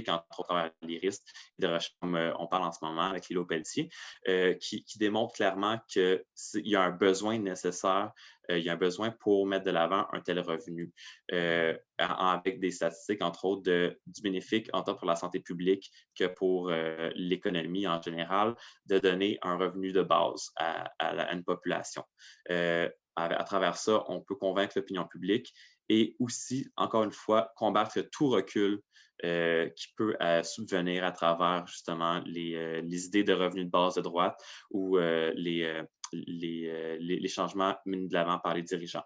entre autres les risques de recherche, comme on parle en ce moment avec Lilo Pelletier, qui démontre clairement qu'il y a un besoin nécessaire, il y a un besoin pour mettre de l'avant un tel revenu, avec des statistiques, entre autres, du bénéfice, tant pour la santé publique que pour l'économie en général, de donner un revenu de base à une population. À travers ça, on peut convaincre l'opinion publique et aussi, encore une fois, combattre tout recul qui peut subvenir à travers justement les idées de revenus de base de droite ou les changements mis de l'avant par les dirigeants.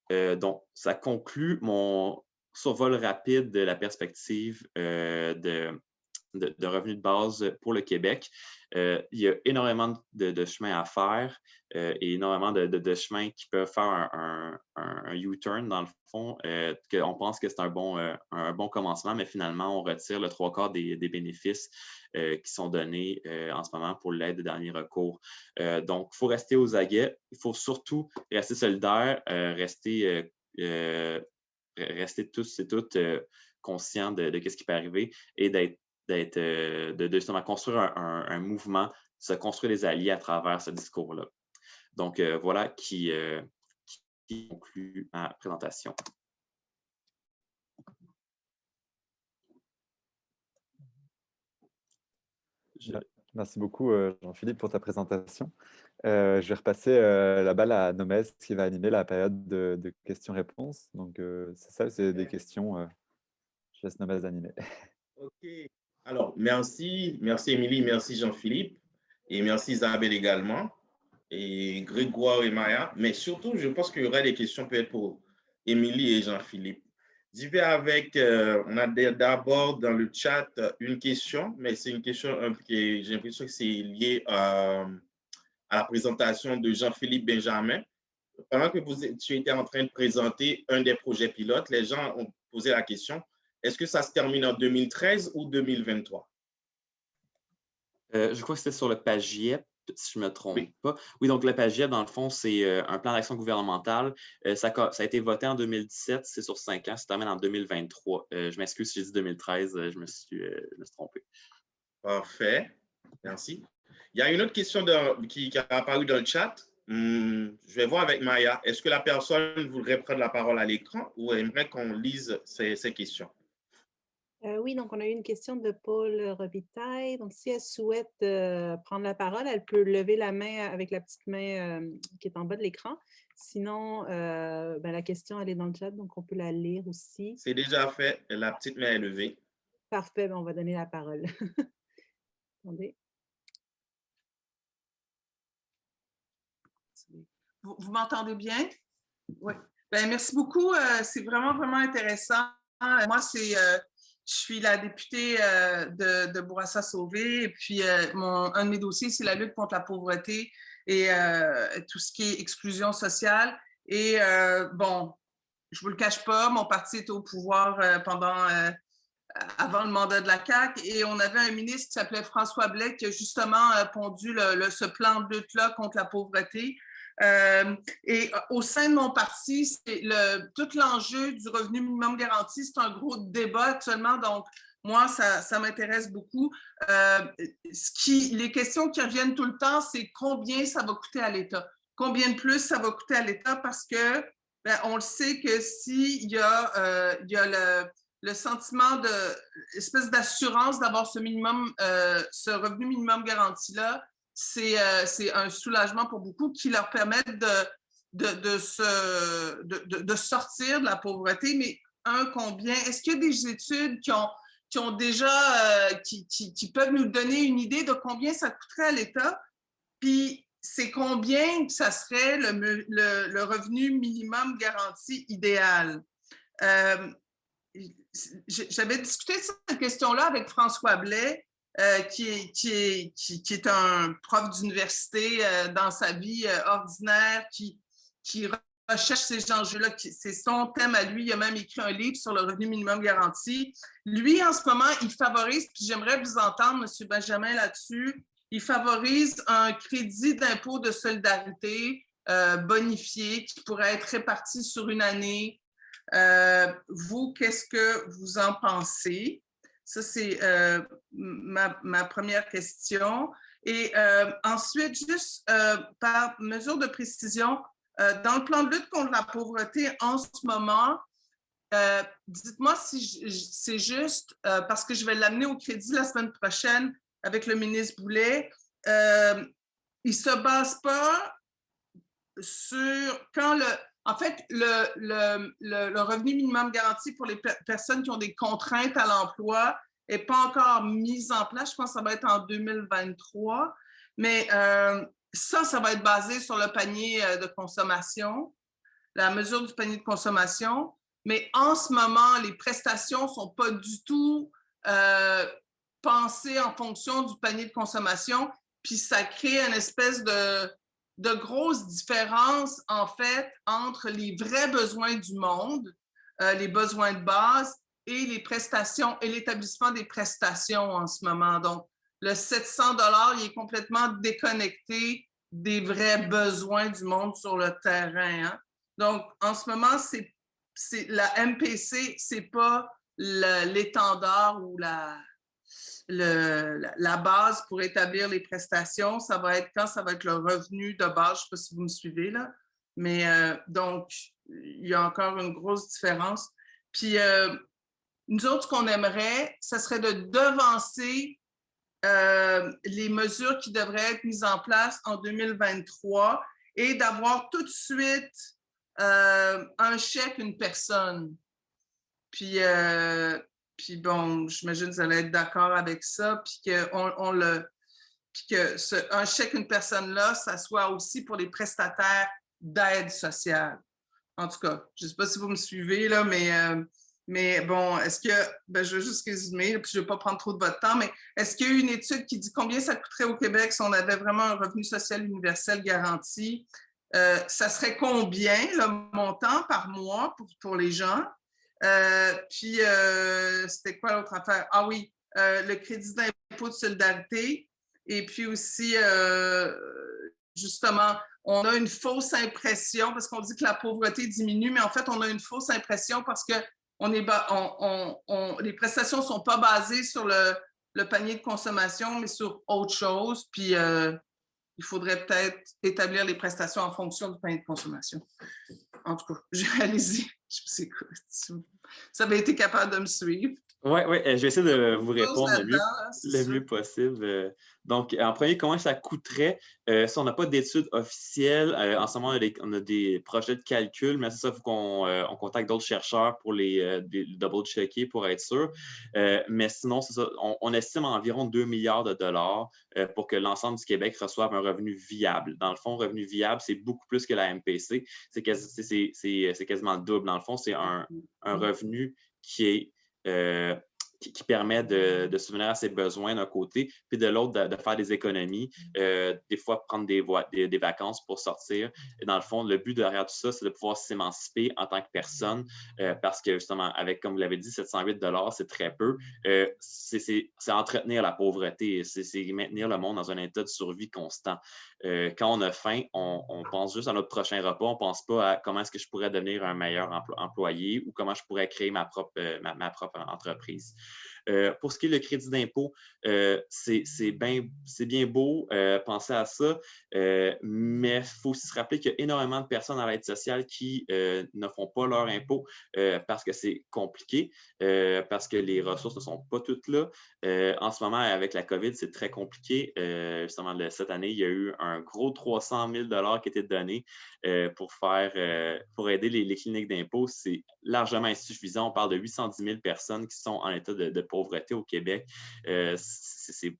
Donc, ça conclut mon survol rapide de la perspective de revenus de base pour le Québec. Il y a énormément de chemins à faire et énormément de chemins qui peuvent faire un U-turn dans le fond. On pense que c'est un bon commencement, mais finalement, on retire le 3/4 des bénéfices qui sont donnés en ce moment pour l'aide de dernier recours. Donc, il faut rester aux aguets. Il faut surtout rester solidaire, rester tous et toutes conscients de ce qui peut arriver et de justement construire un mouvement, se construire des alliés à travers ce discours-là. Donc, voilà qui conclut ma présentation. Merci beaucoup, Jean-Philippe, pour ta présentation. Je vais repasser la balle à Nomez, qui va animer la période de questions-réponses. Donc, c'est ça, c'est des questions. Je laisse Nomez animer. OK. Alors, merci Émilie, merci Jean-Philippe, et merci Isabelle également, et Grégoire et Maya. Mais surtout, je pense qu'il y aura des questions peut-être pour Émilie et Jean-Philippe. J'y vais avec, on a d'abord dans le chat une question, mais c'est une question qui j'ai l'impression que c'est lié à la présentation de Jean-Philippe Benjamin. Pendant que tu étais en train de présenter un des projets pilotes, les gens ont posé la question, est-ce que ça se termine en 2013 ou 2023? Je crois que c'était sur le PAGIEP. si je ne me trompe Oui. pas. Oui, donc le PAGIEP, dans le fond, c'est un plan d'action gouvernemental. Ça a été voté en 2017, c'est sur 5 ans, ça termine en 2023. Je m'excuse si j'ai dit 2013, je me suis trompé. Parfait. Merci. Il y a une autre question qui a apparu dans le chat. Je vais voir avec Maya. Est-ce que la personne voudrait prendre la parole à l'écran ou aimerait qu'on lise ces questions? Oui, donc on a eu une question de Paul Robitaille. Donc, si elle souhaite prendre la parole, elle peut lever la main avec la petite main qui est en bas de l'écran. Sinon, la question, elle est dans le chat, donc on peut la lire aussi. C'est déjà fait. La petite main est levée. Parfait, on va donner la parole. Attendez. Vous m'entendez bien? Oui. Bien, merci beaucoup. C'est vraiment, vraiment intéressant. Moi, je suis la députée de Bourassa-Sauvé. Et puis, un de mes dossiers, c'est la lutte contre la pauvreté et tout ce qui est exclusion sociale. Et bon, je ne vous le cache pas, mon parti était au pouvoir avant le mandat de la CAQ, et on avait un ministre qui s'appelait François Blais qui a justement pondu ce plan de lutte-là contre la pauvreté. Et au sein de mon parti, tout l'enjeu du revenu minimum garanti, c'est un gros débat actuellement, donc moi, ça m'intéresse beaucoup. Les questions qui reviennent tout le temps, c'est combien ça va coûter à l'État? Combien de plus ça va coûter à l'État? Parce que on le sait que s'il y a le sentiment espèce d'assurance d'avoir ce revenu minimum garanti-là, c'est un soulagement pour beaucoup qui leur permet de sortir de la pauvreté. Mais combien? Est-ce qu'il y a des études qui ont déjà, qui peuvent nous donner une idée de combien ça coûterait à l'État? Puis c'est combien ça serait le revenu minimum garanti idéal? J'avais discuté cette question-là avec François Blais, qui est un prof d'université dans sa vie ordinaire, qui recherche ces enjeux-là. C'est son thème à lui. Il a même écrit un livre sur le revenu minimum garanti. Lui, en ce moment, il favorise, puis j'aimerais vous entendre, M. Benjamin, là-dessus, il favorise un crédit d'impôt de solidarité bonifié qui pourrait être réparti sur une année. Vous, qu'est-ce que vous en pensez? Ça, c'est ma première question. Et ensuite, juste par mesure de précision, dans le plan de lutte contre la pauvreté en ce moment, dites-moi si c'est juste, parce que je vais l'amener au crédit la semaine prochaine avec le ministre Boulet, il ne se base pas sur en fait, le revenu minimum garanti pour les personnes qui ont des contraintes à l'emploi n'est pas encore mis en place. Je pense que ça va être en 2023. Mais ça va être basé sur le panier de consommation, la mesure du panier de consommation. Mais en ce moment, les prestations ne sont pas du tout pensées en fonction du panier de consommation. Puis ça crée une espèce de grosses différences, en fait, entre les vrais besoins du monde, les besoins de base, et les prestations et l'établissement des prestations en ce moment. Donc, le 700 $, il est complètement déconnecté des vrais besoins du monde sur le terrain. Hein? Donc, en ce moment, la MPC, ce n'est pas l'étendard ou la base pour établir les prestations. Ça va être le revenu de base. Je ne sais pas si vous me suivez là. Mais donc, il y a encore une grosse différence. Puis, nous autres, ce qu'on aimerait, ce serait de devancer les mesures qui devraient être mises en place en 2023 et d'avoir tout de suite un chèque, une personne. Puis bon, j'imagine que vous allez être d'accord avec ça, puis un chèque, une personne-là, ça soit aussi pour les prestataires d'aide sociale. En tout cas, je ne sais pas si vous me suivez, là, mais bon, est-ce que, je vais juste résumer, puis je ne vais pas prendre trop de votre temps, mais est-ce qu'il y a eu une étude qui dit combien ça coûterait au Québec si on avait vraiment un revenu social universel garanti? Ça serait combien le montant par mois pour les gens? Puis, c'était quoi l'autre affaire? Ah oui, le crédit d'impôt de solidarité. Et puis aussi, justement, on a une fausse impression parce qu'on dit que la pauvreté diminue, mais en fait, on a une fausse impression parce que les prestations ne sont pas basées sur le panier de consommation, mais sur autre chose. Puis, il faudrait peut-être établir les prestations en fonction du panier de consommation. En tout cas, allez-y. Ça avait été capable de me suivre. Oui, je vais essayer de vous répondre le mieux possible. Donc, en premier, comment ça coûterait? Si on n'a pas d'études officielles, en ce moment, on a des projets de calcul, mais c'est ça, il faut qu'on contacte d'autres chercheurs pour les double-checker pour être sûr. Mais sinon, c'est ça, on estime environ 2 milliards de dollars pour que l'ensemble du Québec reçoive un revenu viable. Dans le fond, revenu viable, c'est beaucoup plus que la MPC. C'est quasiment le double. Dans le fond, c'est un revenu qui permet de subvenir à ses besoins d'un côté, puis de l'autre, de faire des économies, des fois prendre des vacances pour sortir. Et dans le fond, le but derrière tout ça, c'est de pouvoir s'émanciper en tant que personne, parce que justement, avec, comme vous l'avez dit, 708 $, c'est très peu. C'est entretenir la pauvreté, c'est maintenir le monde dans un état de survie constant. Quand on a faim, on pense juste à notre prochain repas, on ne pense pas à comment est-ce que je pourrais devenir un meilleur employé ou comment je pourrais créer ma propre entreprise. Pour ce qui est le crédit d'impôt, c'est bien beau penser à ça, mais il faut aussi se rappeler qu'il y a énormément de personnes à l'aide sociale qui ne font pas leur impôt parce que c'est compliqué, parce que les ressources ne sont pas toutes là. En ce moment, avec la COVID, c'est très compliqué. Justement, cette année, il y a eu un gros 300 000 $ qui était donné pour aider les cliniques d'impôt. C'est largement insuffisant. On parle de 810 000 personnes qui sont en état de pauvreté au Québec. C'est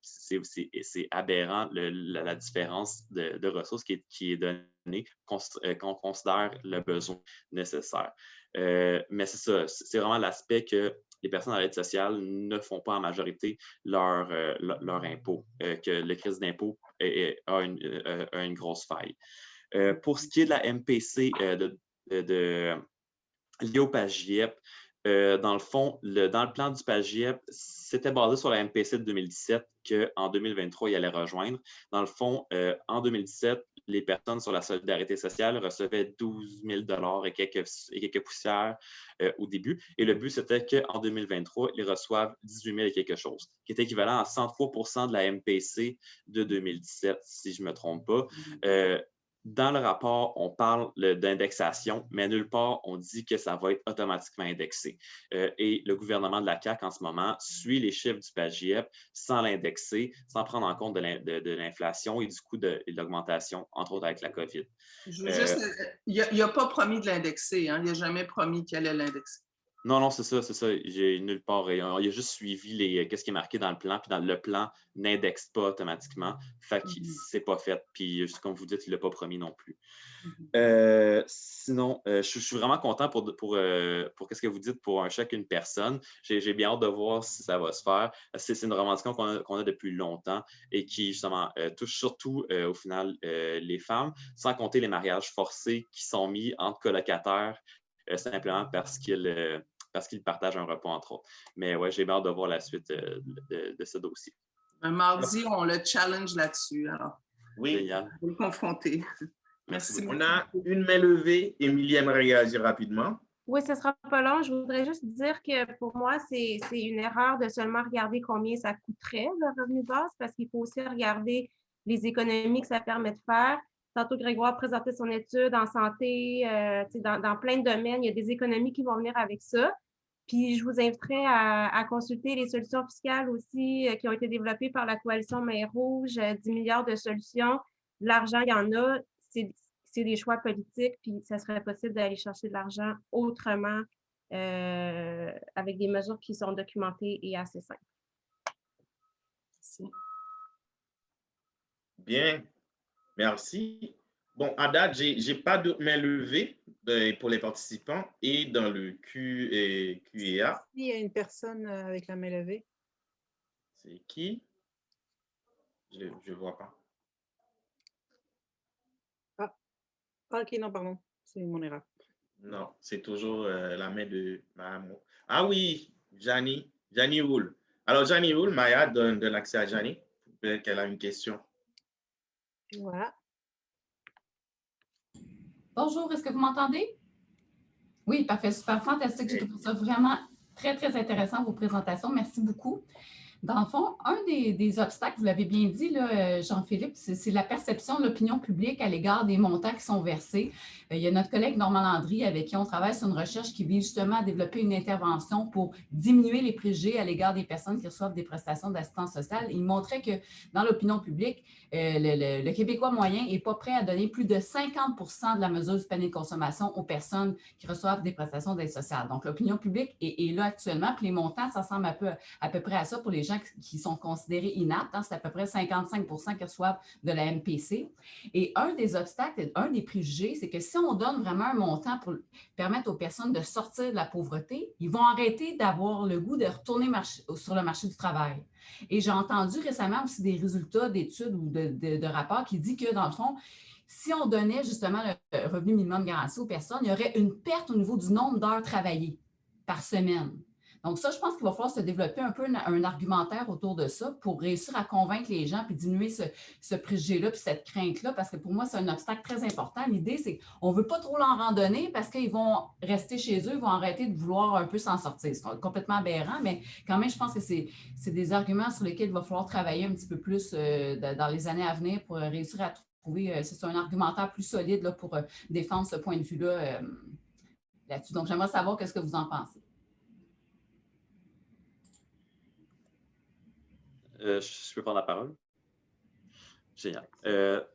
aberrant la différence de ressources qui est donnée quand on considère le besoin nécessaire. Mais c'est ça, c'est vraiment l'aspect que les personnes à l'aide sociale ne font pas en majorité leur impôt, que le crédit d'impôt a une grosse faille. Pour ce qui est de la MPC liée au PAGIEP, dans le fond, dans le plan du PAGIEP, c'était basé sur la MPC de 2017 qu'en 2023, il allait rejoindre. Dans le fond, en 2017, les personnes sur la solidarité sociale recevaient 12 000 $ et quelques poussières au début. Et le but, c'était qu'en 2023, ils reçoivent 18 000 et quelque chose, qui est équivalent à 103 % de la MPC de 2017, si je ne me trompe pas. Dans le rapport, on parle d'indexation, mais nulle part, on dit que ça va être automatiquement indexé. Et le gouvernement de la CAQ, en ce moment, suit les chiffres du PAGIEP sans l'indexer, sans prendre en compte de l'inflation et du coût de l'augmentation, entre autres avec la COVID. Il n'a pas promis de l'indexer, hein? Il n'a jamais promis qu'il allait l'indexer. Non, c'est ça. J'ai nulle part. Il a juste suivi qu'est-ce qui est marqué dans le plan, puis dans le plan n'indexe pas automatiquement. Fait que c'est pas fait. Puis, comme vous dites, il ne l'a pas promis non plus. Sinon, je suis vraiment content pour qu'est-ce que vous dites pour un chèque une personne. J'ai bien hâte de voir si ça va se faire. C'est une revendication qu'on a depuis longtemps et qui, justement, touche surtout, au final, les femmes, sans compter les mariages forcés qui sont mis entre colocataires simplement parce qu'ils partagent un repas, entre autres. Mais ouais, j'ai hâte de voir la suite de ce dossier. Un mardi, on le challenge là-dessus. Alors, oui, génial. On va le confronter. Merci. On a une main levée. Émilie aimerait réagir rapidement. Oui, ce ne sera pas long. Je voudrais juste dire que pour moi, c'est une erreur de seulement regarder combien ça coûterait, le revenu de base, parce qu'il faut aussi regarder les économies que ça permet de faire. Tantôt, Grégoire présentait son étude en santé, dans plein de domaines, il y a des économies qui vont venir avec ça. Puis, je vous inviterai à consulter les solutions fiscales aussi qui ont été développées par la coalition Main Rouge, 10 milliards de solutions. De l'argent, il y en a. C'est des choix politiques, puis ça serait possible d'aller chercher de l'argent autrement avec des mesures qui sont documentées et assez simples. Merci. Bien, merci. Bon, à date, je n'ai pas de main levée pour les participants et dans le Q&A. Il y a une personne avec la main levée. C'est qui? Je ne vois pas. OK, non, pardon. C'est mon erreur. Non, c'est toujours la main de Mme. Ah oui, Janie Roule. Alors, Janie Roule, Maya donne de l'accès à Janie Peut-être qu'elle a une question. Voilà. Bonjour, est-ce que vous m'entendez? Oui, parfait, super fantastique. J'ai trouvé ça vraiment très, très intéressant, vos présentations. Merci beaucoup. Dans le fond, un des obstacles, vous l'avez bien dit, là, Jean-Philippe, c'est la perception de l'opinion publique à l'égard des montants qui sont versés. Il y a notre collègue Normand Landry avec qui on travaille sur une recherche qui vise justement à développer une intervention pour diminuer les préjugés à l'égard des personnes qui reçoivent des prestations d'assistance sociale. Il montrait que dans l'opinion publique, le Québécois moyen n'est pas prêt à donner plus de 50 de la mesure du panier de consommation aux personnes qui reçoivent des prestations d'aide sociale. Donc, l'opinion publique est là actuellement, puis les montants, ça ressemble à peu près à ça pour les gens qui sont considérés inaptes. Hein, c'est à peu près 55 qui reçoivent de la MPC. Et un des obstacles, un des préjugés, c'est que si on donne vraiment un montant pour permettre aux personnes de sortir de la pauvreté, ils vont arrêter d'avoir le goût de retourner sur le marché du travail. Et j'ai entendu récemment aussi des résultats d'études ou de rapports qui disent que, dans le fond, si on donnait justement le revenu minimum garanti aux personnes, il y aurait une perte au niveau du nombre d'heures travaillées par semaine. Donc ça, je pense qu'il va falloir se développer un peu un argumentaire autour de ça pour réussir à convaincre les gens puis diminuer ce préjugé-là puis cette crainte-là, parce que pour moi, c'est un obstacle très important. L'idée, c'est qu'on ne veut pas trop leur en donner parce qu'ils vont rester chez eux, ils vont arrêter de vouloir un peu s'en sortir. C'est complètement aberrant, mais quand même, je pense que c'est des arguments sur lesquels il va falloir travailler un petit peu plus dans les années à venir pour réussir à trouver, c'est un argumentaire plus solide là, pour défendre ce point de vue-là là-dessus. Donc, j'aimerais savoir qu'est-ce que vous en pensez. Je peux prendre la parole? Génial.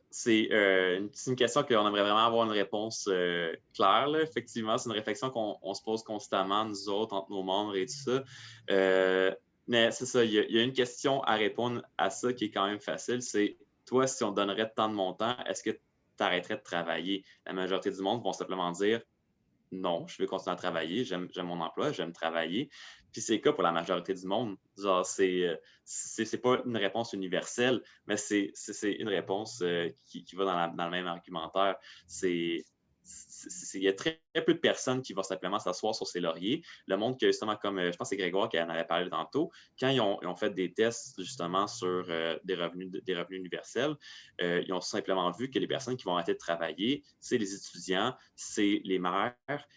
C'est une question qu'on aimerait vraiment avoir une réponse claire. Là. Effectivement, c'est une réflexion qu'on se pose constamment, nous autres, entre nos membres et tout ça. Mais c'est ça, il y a une question à répondre à ça qui est quand même facile. C'est, toi, si on te donnerait tant de montants, est-ce que tu arrêterais de travailler? La majorité du monde vont simplement dire non, je veux continuer à travailler, j'aime mon emploi, j'aime travailler. Puis c'est le cas pour la majorité du monde. Genre, c'est pas une réponse universelle, mais c'est une réponse qui va dans le même argumentaire. Il y a très, très peu de personnes qui vont simplement s'asseoir sur ces lauriers. Le monde que, justement, comme je pense que c'est Grégoire qui en avait parlé tantôt, quand ils ont fait des tests, justement, sur des revenus universels, ils ont simplement vu que les personnes qui vont arrêter de travailler, c'est les étudiants, c'est les mères,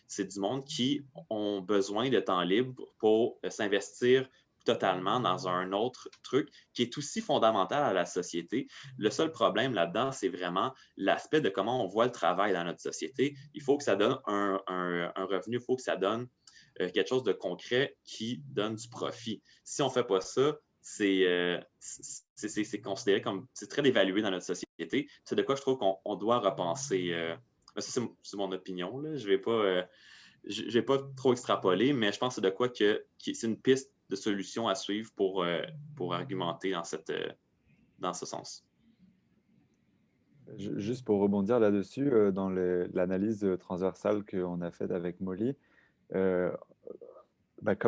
c'est du monde qui ont besoin de temps libre pour s'investir totalement dans un autre truc qui est aussi fondamental à la société. Le seul problème là-dedans, c'est vraiment l'aspect de comment on voit le travail dans notre société. Il faut que ça donne un revenu, il faut que ça donne quelque chose de concret qui donne du profit. Si on ne fait pas ça, c'est considéré comme, c'est très dévalué dans notre société. C'est de quoi je trouve qu'on doit repenser. Ça, c'est mon opinion, là. Je ne vais pas trop extrapoler, mais je pense que c'est de quoi c'est une piste de solution à suivre pour argumenter dans ce sens. Juste pour rebondir là-dessus, dans l'analyse transversale qu'on a faite avec Molly, comme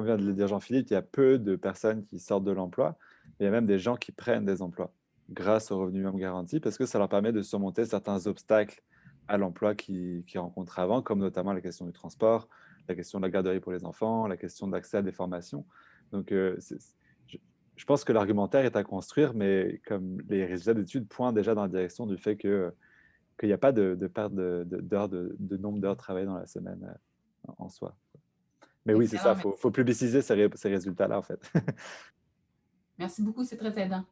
vient de le dire Jean-Philippe, il y a peu de personnes qui sortent de l'emploi, mais il y a même des gens qui prennent des emplois grâce au revenu minimum garanti parce que ça leur permet de surmonter certains obstacles à l'emploi qu'ils rencontrent avant, comme notamment la question du transport, la question de la garderie pour les enfants, la question de l'accès à des formations. Donc, je pense que l'argumentaire est à construire, mais comme les résultats d'études pointent déjà dans la direction du fait qu'il n'y a pas de perte de nombre d'heures travaillées dans la semaine en soi. Mais oui, c'est ça, il faut publiciser ces résultats-là, en fait. Merci beaucoup, c'est très aidant.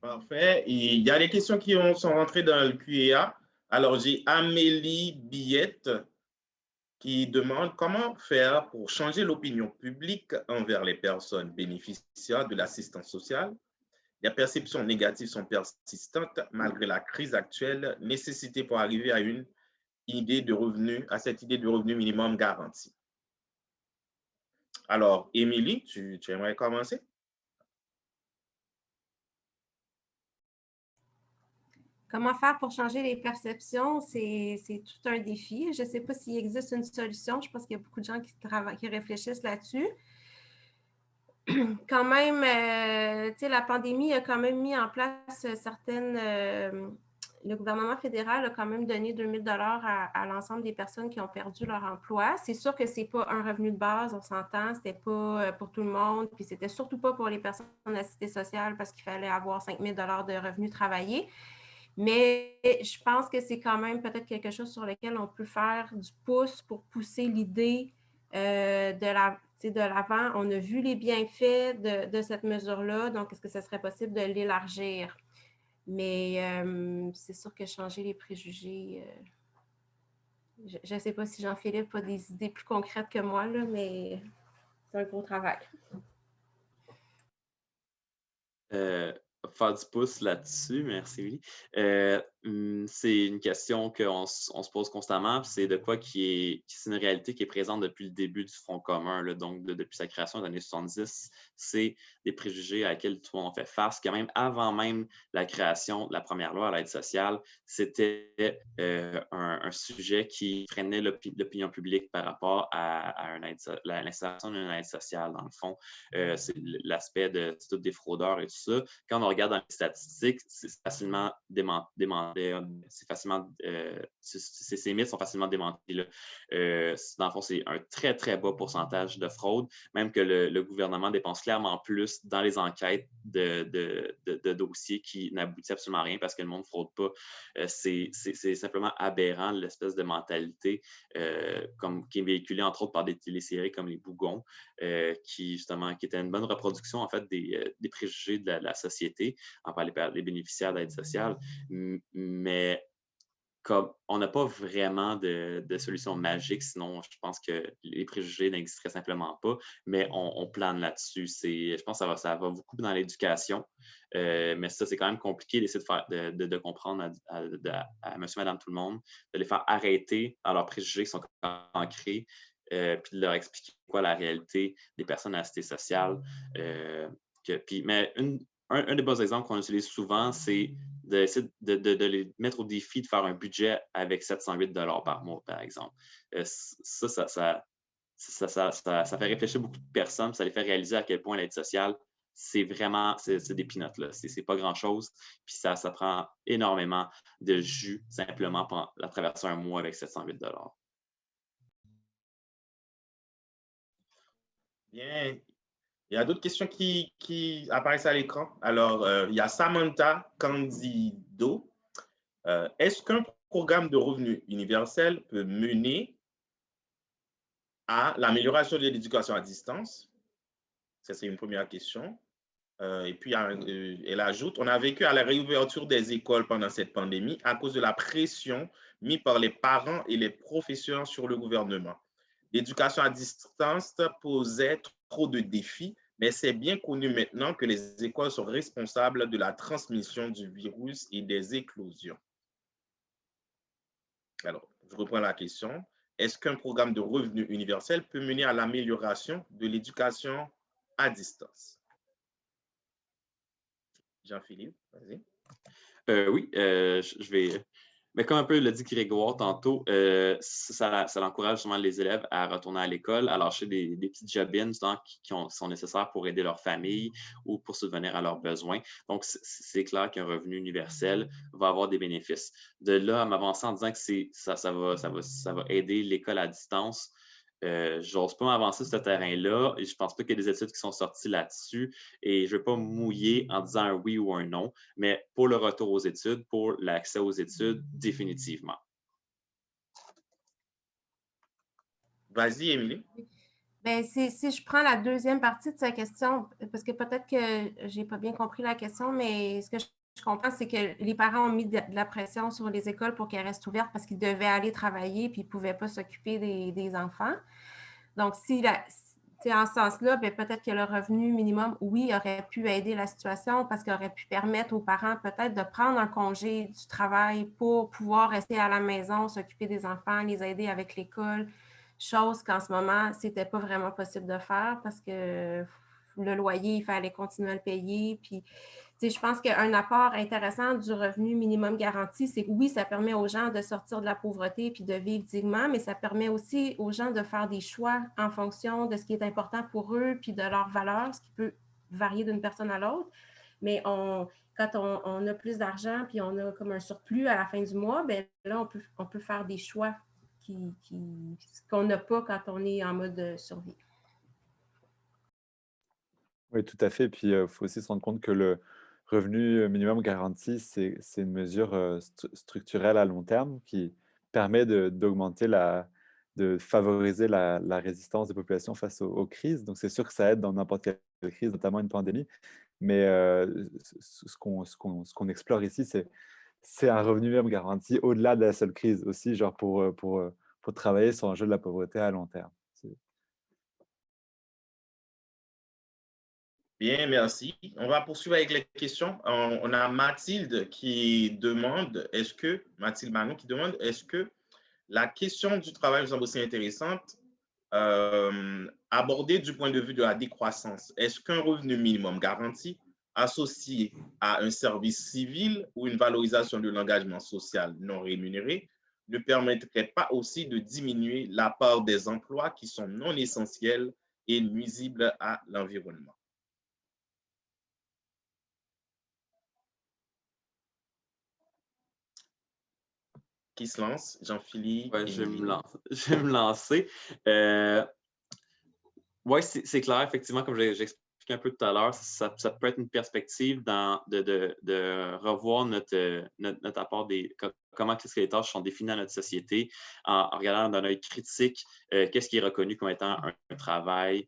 Parfait. Il y a des questions qui sont rentrées dans le Q&A. Alors, j'ai Amélie Billette qui demande comment faire pour changer l'opinion publique envers les personnes bénéficiaires de l'assistance sociale. Les perceptions négatives sont persistantes malgré la crise actuelle, nécessité pour arriver à cette idée de revenu minimum garanti. Alors, Émilie, tu aimerais commencer? Comment faire pour changer les perceptions? C'est tout un défi. Je ne sais pas s'il existe une solution. Je pense qu'il y a beaucoup de gens qui réfléchissent là-dessus. Quand même, la pandémie a quand même mis en place certaines le gouvernement fédéral a quand même donné 2 000 $ à l'ensemble des personnes qui ont perdu leur emploi. C'est sûr que ce n'est pas un revenu de base, on s'entend, ce n'était pas pour tout le monde, puis c'était surtout pas pour les personnes assistées sociales parce qu'il fallait avoir 5 000 $ de revenus travaillés. Mais je pense que c'est quand même peut-être quelque chose sur lequel on peut faire du pouce pour pousser l'idée de l'avant. On a vu les bienfaits de cette mesure-là, donc est-ce que ce serait possible de l'élargir? Mais c'est sûr que changer les préjugés, je ne sais pas si Jean-Philippe a des idées plus concrètes que moi, là, mais c'est un gros travail. Faire du pouce là-dessus, merci Émilie. C'est une question qu'on se pose constamment, puis c'est de quoi c'est une réalité qui est présente depuis le début du Front commun, là, donc depuis sa création dans les années 70, c'est des préjugés à lesquels tout le monde fait face, que même avant même la création de la première loi à l'aide sociale, c'était un sujet qui freinait l'opinion publique par rapport à l'installation d'une aide sociale, dans le fond. C'est l'aspect de toutes des fraudeurs et tout ça. Quand on regarde dans les statistiques, c'est facilement ces mythes sont facilement démentis. Là. Dans le fond, c'est un très, très bas pourcentage de fraude, même que le gouvernement dépense clairement plus dans les enquêtes de dossiers qui n'aboutissent absolument à rien parce que le monde ne fraude pas. C'est simplement aberrant, l'espèce de mentalité qui est véhiculée, entre autres, par des téléséries comme Les Bougons, qui était une bonne reproduction, en fait, des préjugés de la société, en parlant des bénéficiaires d'aide sociale, mais comme on n'a pas vraiment de solution magique, sinon je pense que les préjugés n'existeraient simplement pas, mais on plane là-dessus. Je pense que ça va beaucoup dans l'éducation, mais ça, c'est quand même compliqué d'essayer de comprendre à monsieur, madame, tout le monde, de les faire arrêter dans leurs préjugés qui sont ancrés, puis de leur expliquer quoi la réalité des personnes assistées sociales. Mais un des bons exemples qu'on utilise souvent, c'est d'essayer de les mettre au défi de faire un budget avec 708 $ par mois, par exemple. Ça fait réfléchir beaucoup de personnes, ça les fait réaliser à quel point l'aide sociale, c'est des peanuts, là. C'est pas grand-chose, puis ça prend énormément de jus simplement à traverser un mois avec 708 $. Bien. Il y a d'autres questions qui apparaissent à l'écran. Alors, il y a Samantha Candido. Est-ce qu'un programme de revenu universel peut mener à l'amélioration de l'éducation à distance? Ça, c'est une première question. Et puis, elle ajoute, on a vécu à la réouverture des écoles pendant cette pandémie à cause de la pression mise par les parents et les professeurs sur le gouvernement. L'éducation à distance posait trop de défis, mais c'est bien connu maintenant que les écoles sont responsables de la transmission du virus et des éclosions. Alors, je reprends la question. Est-ce qu'un programme de revenu universel peut mener à l'amélioration de l'éducation à distance? Jean-Philippe, vas-y. Oui, je vais... Mais comme un peu l'a dit Grégoire tantôt, ça encourage justement les élèves à retourner à l'école, à lâcher des petites jobines qui sont nécessaires pour aider leur famille ou pour subvenir à leurs besoins. Donc, c'est clair qu'un revenu universel va avoir des bénéfices. De là à m'avancer en disant que ça va aider l'école à distance, j'ose pas m'avancer sur ce terrain-là et je pense pas qu'il y ait des études qui sont sorties là-dessus et je ne vais pas mouiller en disant un oui ou un non, mais pour le retour aux études, pour l'accès aux études, définitivement. Vas-y, Émilie. Bien, si je prends la deuxième partie de sa question, parce que peut-être que je n'ai pas bien compris la question, mais ce que je comprends, c'est que les parents ont mis de la pression sur les écoles pour qu'elles restent ouvertes parce qu'ils devaient aller travailler puis ils ne pouvaient pas s'occuper des enfants. Donc, en ce sens-là, peut-être que le revenu minimum, oui, aurait pu aider la situation parce qu'il aurait pu permettre aux parents peut-être de prendre un congé du travail pour pouvoir rester à la maison, s'occuper des enfants, les aider avec l'école, chose qu'en ce moment, ce n'était pas vraiment possible de faire parce que le loyer, il fallait continuer à le payer. Puis, je pense qu'un apport intéressant du revenu minimum garanti, c'est que oui, ça permet aux gens de sortir de la pauvreté puis de vivre dignement, mais ça permet aussi aux gens de faire des choix en fonction de ce qui est important pour eux puis de leurs valeurs, ce qui peut varier d'une personne à l'autre. Mais quand on a plus d'argent puis on a comme un surplus à la fin du mois, bien là, on peut faire des choix qu'on n'a pas quand on est en mode survie. Oui, tout à fait. Puis, il faut aussi se rendre compte que le revenu minimum garanti, c'est une mesure structurelle à long terme qui permet d'augmenter de favoriser la résistance des populations face aux crises. Donc, c'est sûr que ça aide dans n'importe quelle crise, notamment une pandémie. Mais ce qu'on explore ici, c'est un revenu minimum garanti au-delà de la seule crise aussi, genre pour travailler sur un jeu de la pauvreté à long terme. Bien, merci. On va poursuivre avec les questions. On a Mathilde qui demande, Mathilde Manon qui demande, est-ce que la question du travail nous semble aussi intéressante, abordée du point de vue de la décroissance. Est-ce qu'un revenu minimum garanti associé à un service civil ou une valorisation de l'engagement social non rémunéré ne permettrait pas aussi de diminuer la part des emplois qui sont non essentiels et nuisibles à l'environnement? Qui se lance? Jean-Philippe? Ouais, je vais me lancer. Oui, c'est clair, effectivement, comme j'expliquais un peu tout à l'heure, ça peut être une perspective de revoir notre apport comment est-ce que les tâches sont définies dans notre société en regardant d'un œil critique qu'est-ce qui est reconnu comme étant un travail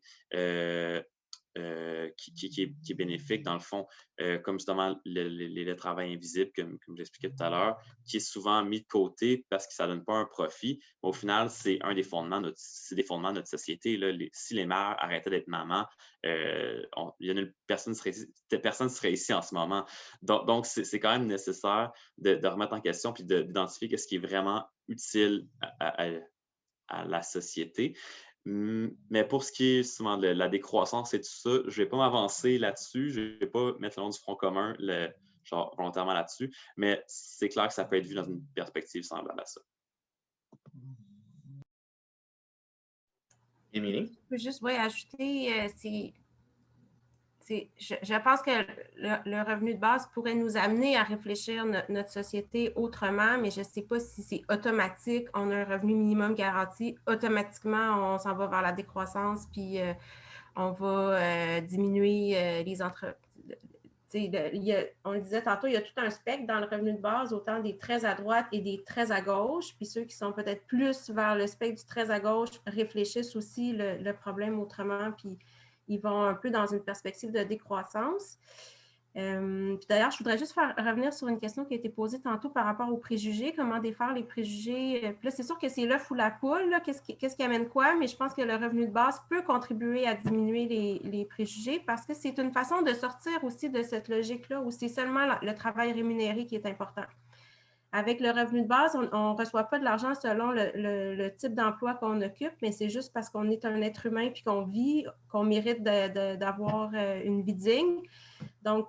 qui est bénéfique, dans le fond, comme justement le travail invisible, comme j'expliquais tout à l'heure, qui est souvent mis de côté parce que ça ne donne pas un profit. Mais au final, c'est des fondements de notre société. Là. Si les mères arrêtaient d'être mamans, personne serait ici en ce moment. Donc c'est quand même nécessaire de remettre en question puis d'identifier ce qui est vraiment utile à la société. Mais pour ce qui est souvent de la décroissance et tout ça, je ne vais pas m'avancer là-dessus. Je ne vais pas mettre le nom du Front commun genre volontairement là-dessus, mais c'est clair que ça peut être vu dans une perspective semblable à ça. Émilie? Je peux juste ajouter, je pense que le revenu de base pourrait nous amener à réfléchir notre société autrement, mais je ne sais pas si c'est automatique. On a un revenu minimum garanti. Automatiquement, on s'en va vers la décroissance, puis on va diminuer les entreprises. On le disait tantôt, il y a tout un spectre dans le revenu de base, autant des très à droite et des très à gauche. Puis ceux qui sont peut-être plus vers le spectre du très à gauche réfléchissent aussi le problème autrement, puis ils vont un peu dans une perspective de décroissance. Puis d'ailleurs, je voudrais juste revenir sur une question qui a été posée tantôt par rapport aux préjugés, comment défaire les préjugés. Puis là, c'est sûr que c'est l'œuf ou la poule, qu'est-ce qui amène quoi, mais je pense que le revenu de base peut contribuer à diminuer les préjugés parce que c'est une façon de sortir aussi de cette logique-là où c'est seulement le travail rémunéré qui est important. Avec le revenu de base, on ne reçoit pas de l'argent selon le type d'emploi qu'on occupe, mais c'est juste parce qu'on est un être humain puis qu'on vit, qu'on mérite d'avoir une vie digne. Donc,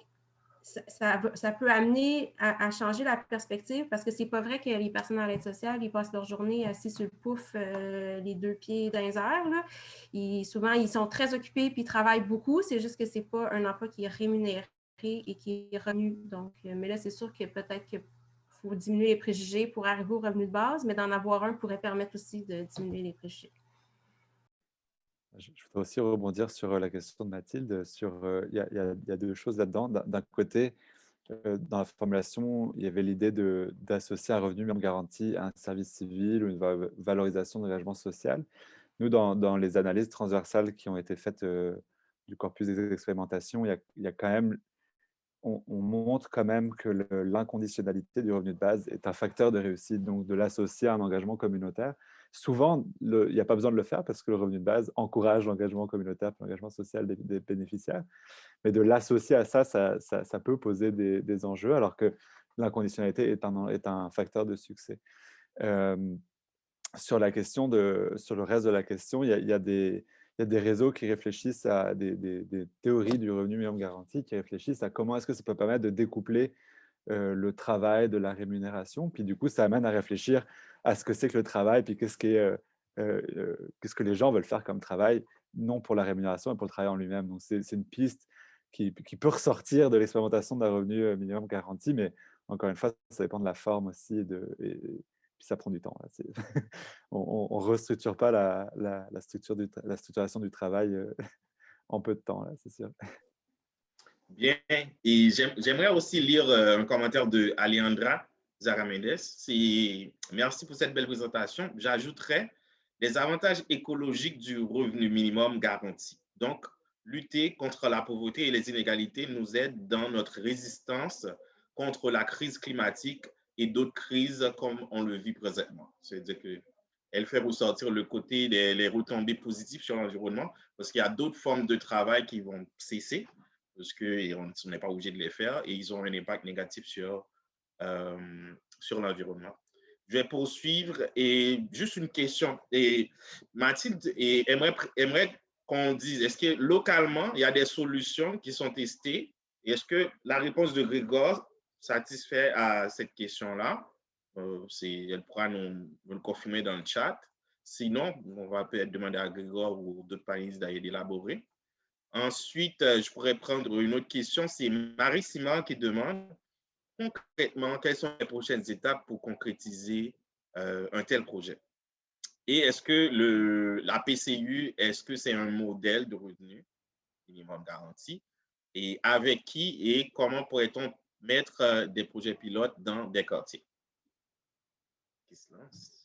ça peut amener à changer la perspective parce que c'est pas vrai que les personnes à l'aide sociale, ils passent leur journée assis sur le pouf, les deux pieds dans les airs. Là. Souvent, ils sont très occupés puis ils travaillent beaucoup. C'est juste que c'est pas un emploi qui est rémunéré et qui est revenu. Donc, mais là, c'est sûr que peut-être qu'il faut diminuer les préjugés pour arriver au revenu de base, mais d'en avoir un pourrait permettre aussi de diminuer les préjugés. Je voudrais aussi rebondir sur la question de Mathilde. Il y a deux choses là-dedans. D'un côté, dans la formulation, il y avait l'idée d'associer un revenu minimum garanti à un service civil ou une valorisation de l'engagement social. Nous, dans les analyses transversales qui ont été faites du corpus des expérimentations, il y a quand même, on montre quand même que l'inconditionnalité du revenu de base est un facteur de réussite, donc de l'associer à un engagement communautaire. Souvent, il n'y a pas besoin de le faire parce que le revenu de base encourage l'engagement communautaire, l'engagement social des bénéficiaires. Mais de l'associer à ça, ça peut poser des enjeux, alors que l'inconditionnalité est un facteur de succès. Sur le reste de la question, il y a des réseaux qui réfléchissent à des théories du revenu minimum garanti, qui réfléchissent à comment est-ce que ça peut permettre de découpler le travail de la rémunération. Puis du coup, ça amène à réfléchir à ce que c'est que le travail, puis qu'est-ce que les gens veulent faire comme travail, non pour la rémunération, mais pour le travail en lui-même. Donc, c'est une piste qui peut ressortir de l'expérimentation d'un revenu minimum garanti, mais encore une fois, ça dépend de la forme aussi et puis ça prend du temps. Là. On ne restructure pas la structuration du travail en peu de temps, là, c'est sûr. Bien, et j'aimerais aussi lire un commentaire de Alejandra Zaramendes. Merci pour cette belle présentation. J'ajouterais les avantages écologiques du revenu minimum garanti. Donc, lutter contre la pauvreté et les inégalités nous aide dans notre résistance contre la crise climatique et d'autres crises comme on le vit présentement. C'est-à-dire qu'elle fait ressortir le côté des retombées positives sur l'environnement parce qu'il y a d'autres formes de travail qui vont cesser parce qu'on n'est pas obligé de les faire et ils ont un impact négatif sur l'environnement. Je vais poursuivre et juste une question. Et Mathilde aimerait qu'on dise, est-ce que localement, il y a des solutions qui sont testées? Et est-ce que la réponse de Grégor satisfait à cette question-là? Elle pourra nous le confirmer dans le chat. Sinon, on va peut-être demander à Grégor ou d'autres panélistes d'élaborer. Ensuite, je pourrais prendre une autre question. C'est Marie-Simon qui demande concrètement quelles sont les prochaines étapes pour concrétiser un tel projet. Et est-ce que la PCU, est-ce que c'est un modèle de revenu minimum garanti? Et avec qui et comment pourrait-on mettre des projets pilotes dans des quartiers? Qui se lance?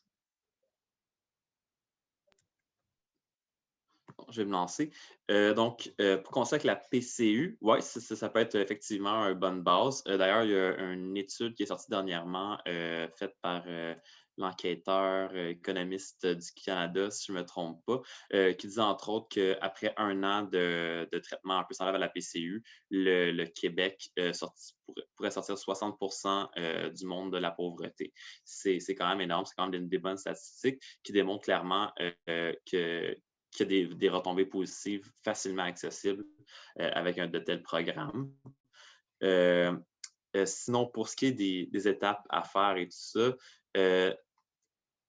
Je vais me lancer. Donc, pour commencer avec la PCU, oui, ça peut être effectivement une bonne base. D'ailleurs, il y a une étude qui est sortie dernièrement, faite par l'enquêteur économiste du Canada, si je ne me trompe pas, qui disait entre autres qu'après 1 an de traitement un peu semblable à la PCU, le Québec pourrait sortir 60% du monde de la pauvreté. C'est quand même énorme, c'est quand même des bonnes statistiques qui démontrent clairement qu'il y a des retombées positives facilement accessibles avec un de tels programmes. Sinon, pour ce qui est des étapes à faire et tout ça,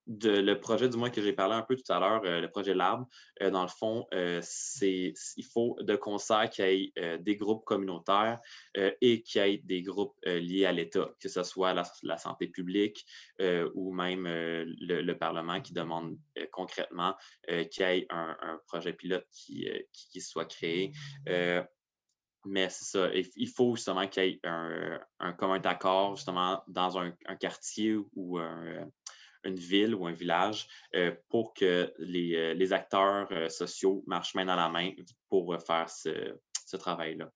le projet, du moins que j'ai parlé un peu tout à l'heure, le projet L'Arbre, dans le fond, il faut de concert qu'il y ait des groupes communautaires et qu'il y ait des groupes liés à l'État, que ce soit la santé publique ou même le Parlement qui demande concrètement qu'il y ait un projet pilote qui soit créé. Mais c'est ça, il faut justement qu'il y ait un commun accord justement dans un quartier ou une ville ou un village pour que les acteurs sociaux marchent main dans la main pour faire ce travail-là.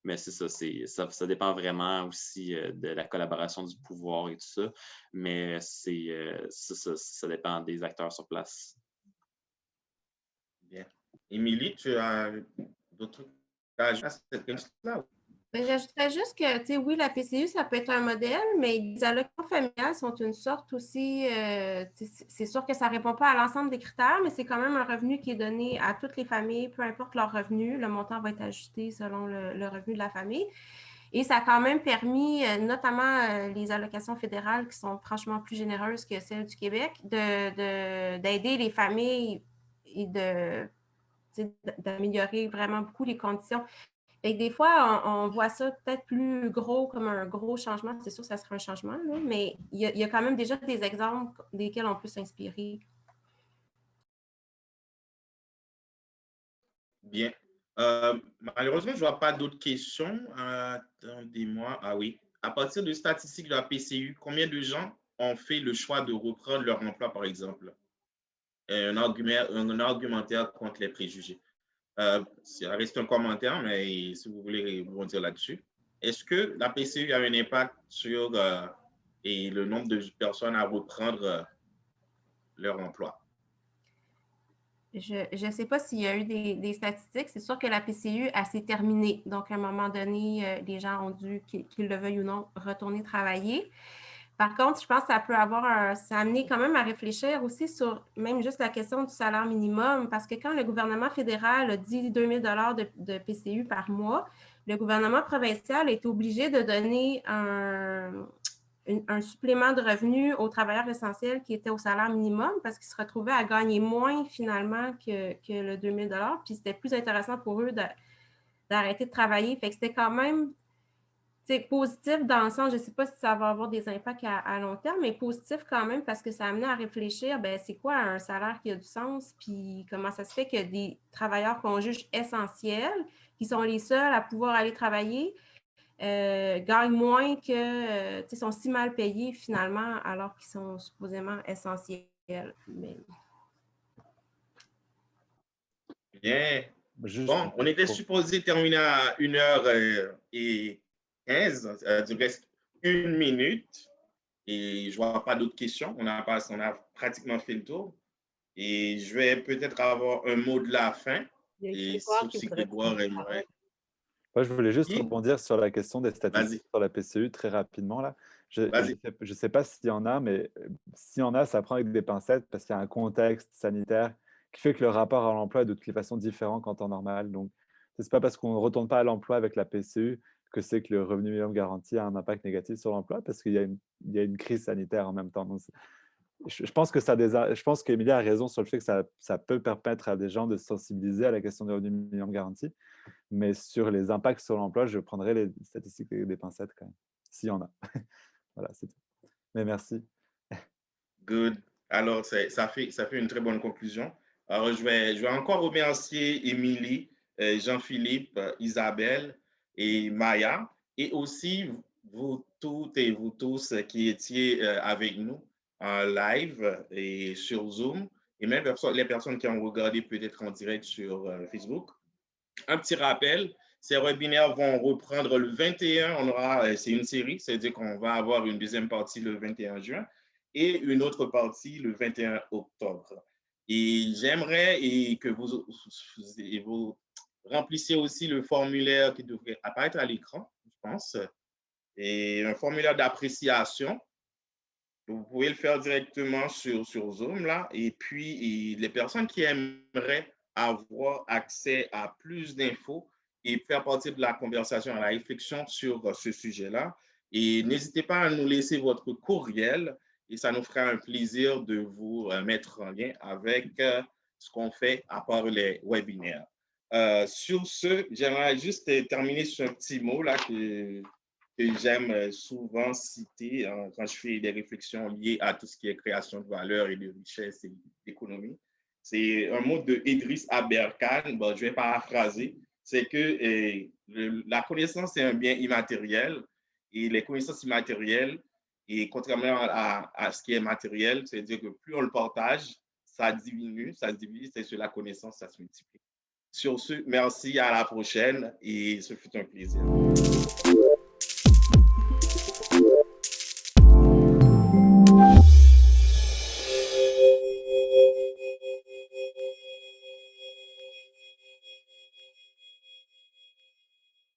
Mais c'est ça, ça dépend vraiment aussi de la collaboration du pouvoir et tout ça, mais ça dépend des acteurs sur place. Bien. Émilie, tu as d'autres trucs à ajouter à cette question-là? J'ajouterais juste que, oui, la PCU, ça peut être un modèle, mais les allocations familiales sont une sorte aussi, c'est sûr que ça ne répond pas à l'ensemble des critères, mais c'est quand même un revenu qui est donné à toutes les familles, peu importe leur revenu. Le montant va être ajusté selon le revenu de la famille. Et ça a quand même permis, notamment les allocations fédérales qui sont franchement plus généreuses que celles du Québec, d'aider les familles et d'améliorer vraiment beaucoup les conditions. Et des fois, on voit ça peut-être plus gros comme un gros changement. C'est sûr que ça serait un changement, là, mais il y a quand même déjà des exemples desquels on peut s'inspirer. Bien. Malheureusement, je ne vois pas d'autres questions. Attendez-moi. Ah oui. À partir de statistiques de la PCU, combien de gens ont fait le choix de reprendre leur emploi, par exemple? Un argumentaire contre les préjugés. Ça reste un commentaire, mais si vous voulez rebondir là-dessus. Est-ce que la PCU a un impact sur le nombre de personnes à reprendre leur emploi? Je ne sais pas s'il y a eu des statistiques. C'est sûr que la PCU, elle s'est terminée. Donc, à un moment donné, les gens ont dû, qu'ils le veuillent ou non, retourner travailler. Par contre, je pense que ça peut ça a amené quand même à réfléchir aussi sur même juste la question du salaire minimum, parce que quand le gouvernement fédéral a dit 2 000 $ de PCU par mois, le gouvernement provincial est obligé de donner un supplément de revenus aux travailleurs essentiels qui étaient au salaire minimum parce qu'ils se retrouvaient à gagner moins finalement que le 2 000 $. Puis c'était plus intéressant pour eux d'arrêter de travailler. Fait que c'était quand même positif dans le sens, je ne sais pas si ça va avoir des impacts à long terme, mais positif quand même parce que ça amenait à réfléchir, ben c'est quoi un salaire qui a du sens, puis comment ça se fait que des travailleurs qu'on juge essentiels, qui sont les seuls à pouvoir aller travailler, gagnent moins que, sont si mal payés finalement, alors qu'ils sont supposément essentiels. Mais... Bien. Juste Bon, on était supposé terminer à 1h15, il reste 1 minute et je ne vois pas d'autres questions. On a pratiquement fait le tour et je vais peut-être avoir un mot de la fin. Et sauf si Grégoire aimerait. Moi, je voulais juste rebondir sur la question des statistiques sur la PCU très rapidement. Là. Je ne sais pas s'il y en a, mais s'il y en a, ça prend avec des pincettes parce qu'il y a un contexte sanitaire qui fait que le rapport à l'emploi est de toutes les façons différent qu'en temps normal. Donc, ce n'est pas parce qu'on ne retourne pas à l'emploi avec la PCU que c'est que le revenu minimum garanti a un impact négatif sur l'emploi parce qu'il y a une crise sanitaire en même temps. Donc, je pense qu'Emilie a raison sur le fait que ça peut permettre à des gens de se sensibiliser à la question du revenu minimum garanti. Mais sur les impacts sur l'emploi, je prendrai les statistiques des pincettes quand même, s'il y en a. Voilà, c'est tout. Mais merci. Good. Alors, ça fait une très bonne conclusion. Alors, je vais encore remercier Émilie, Jean-Philippe, Isabelle et Maya, et aussi vous toutes et vous tous qui étiez avec nous en live et sur Zoom, et même les personnes qui ont regardé peut-être en direct sur Facebook. Un petit rappel, ces webinaires vont reprendre le 21, c'est une série, c'est-à-dire qu'on va avoir une deuxième partie le 21 juin et une autre partie le 21 octobre. Et j'aimerais que vous remplissiez aussi le formulaire qui devrait apparaître à l'écran, je pense, et un formulaire d'appréciation. Vous pouvez le faire directement sur Zoom, là, et puis les personnes qui aimeraient avoir accès à plus d'infos et faire partie de la conversation, à la réflexion sur ce sujet-là. Et n'hésitez pas à nous laisser votre courriel et ça nous fera un plaisir de vous mettre en lien avec ce qu'on fait à part les webinaires. Sur ce, j'aimerais juste terminer sur un petit mot là que j'aime souvent citer quand je fais des réflexions liées à tout ce qui est création de valeur et de richesse et d'économie. C'est un mot de Idriss Aberkan, bon, je vais paraphraser, c'est que la connaissance est un bien immatériel et les connaissances immatérielles, et contrairement à ce qui est matériel, c'est-à-dire que plus on le partage, ça diminue, ça se divise, et sur la connaissance, ça se multiplie. Sur ce, merci, à la prochaine et ce fut un plaisir.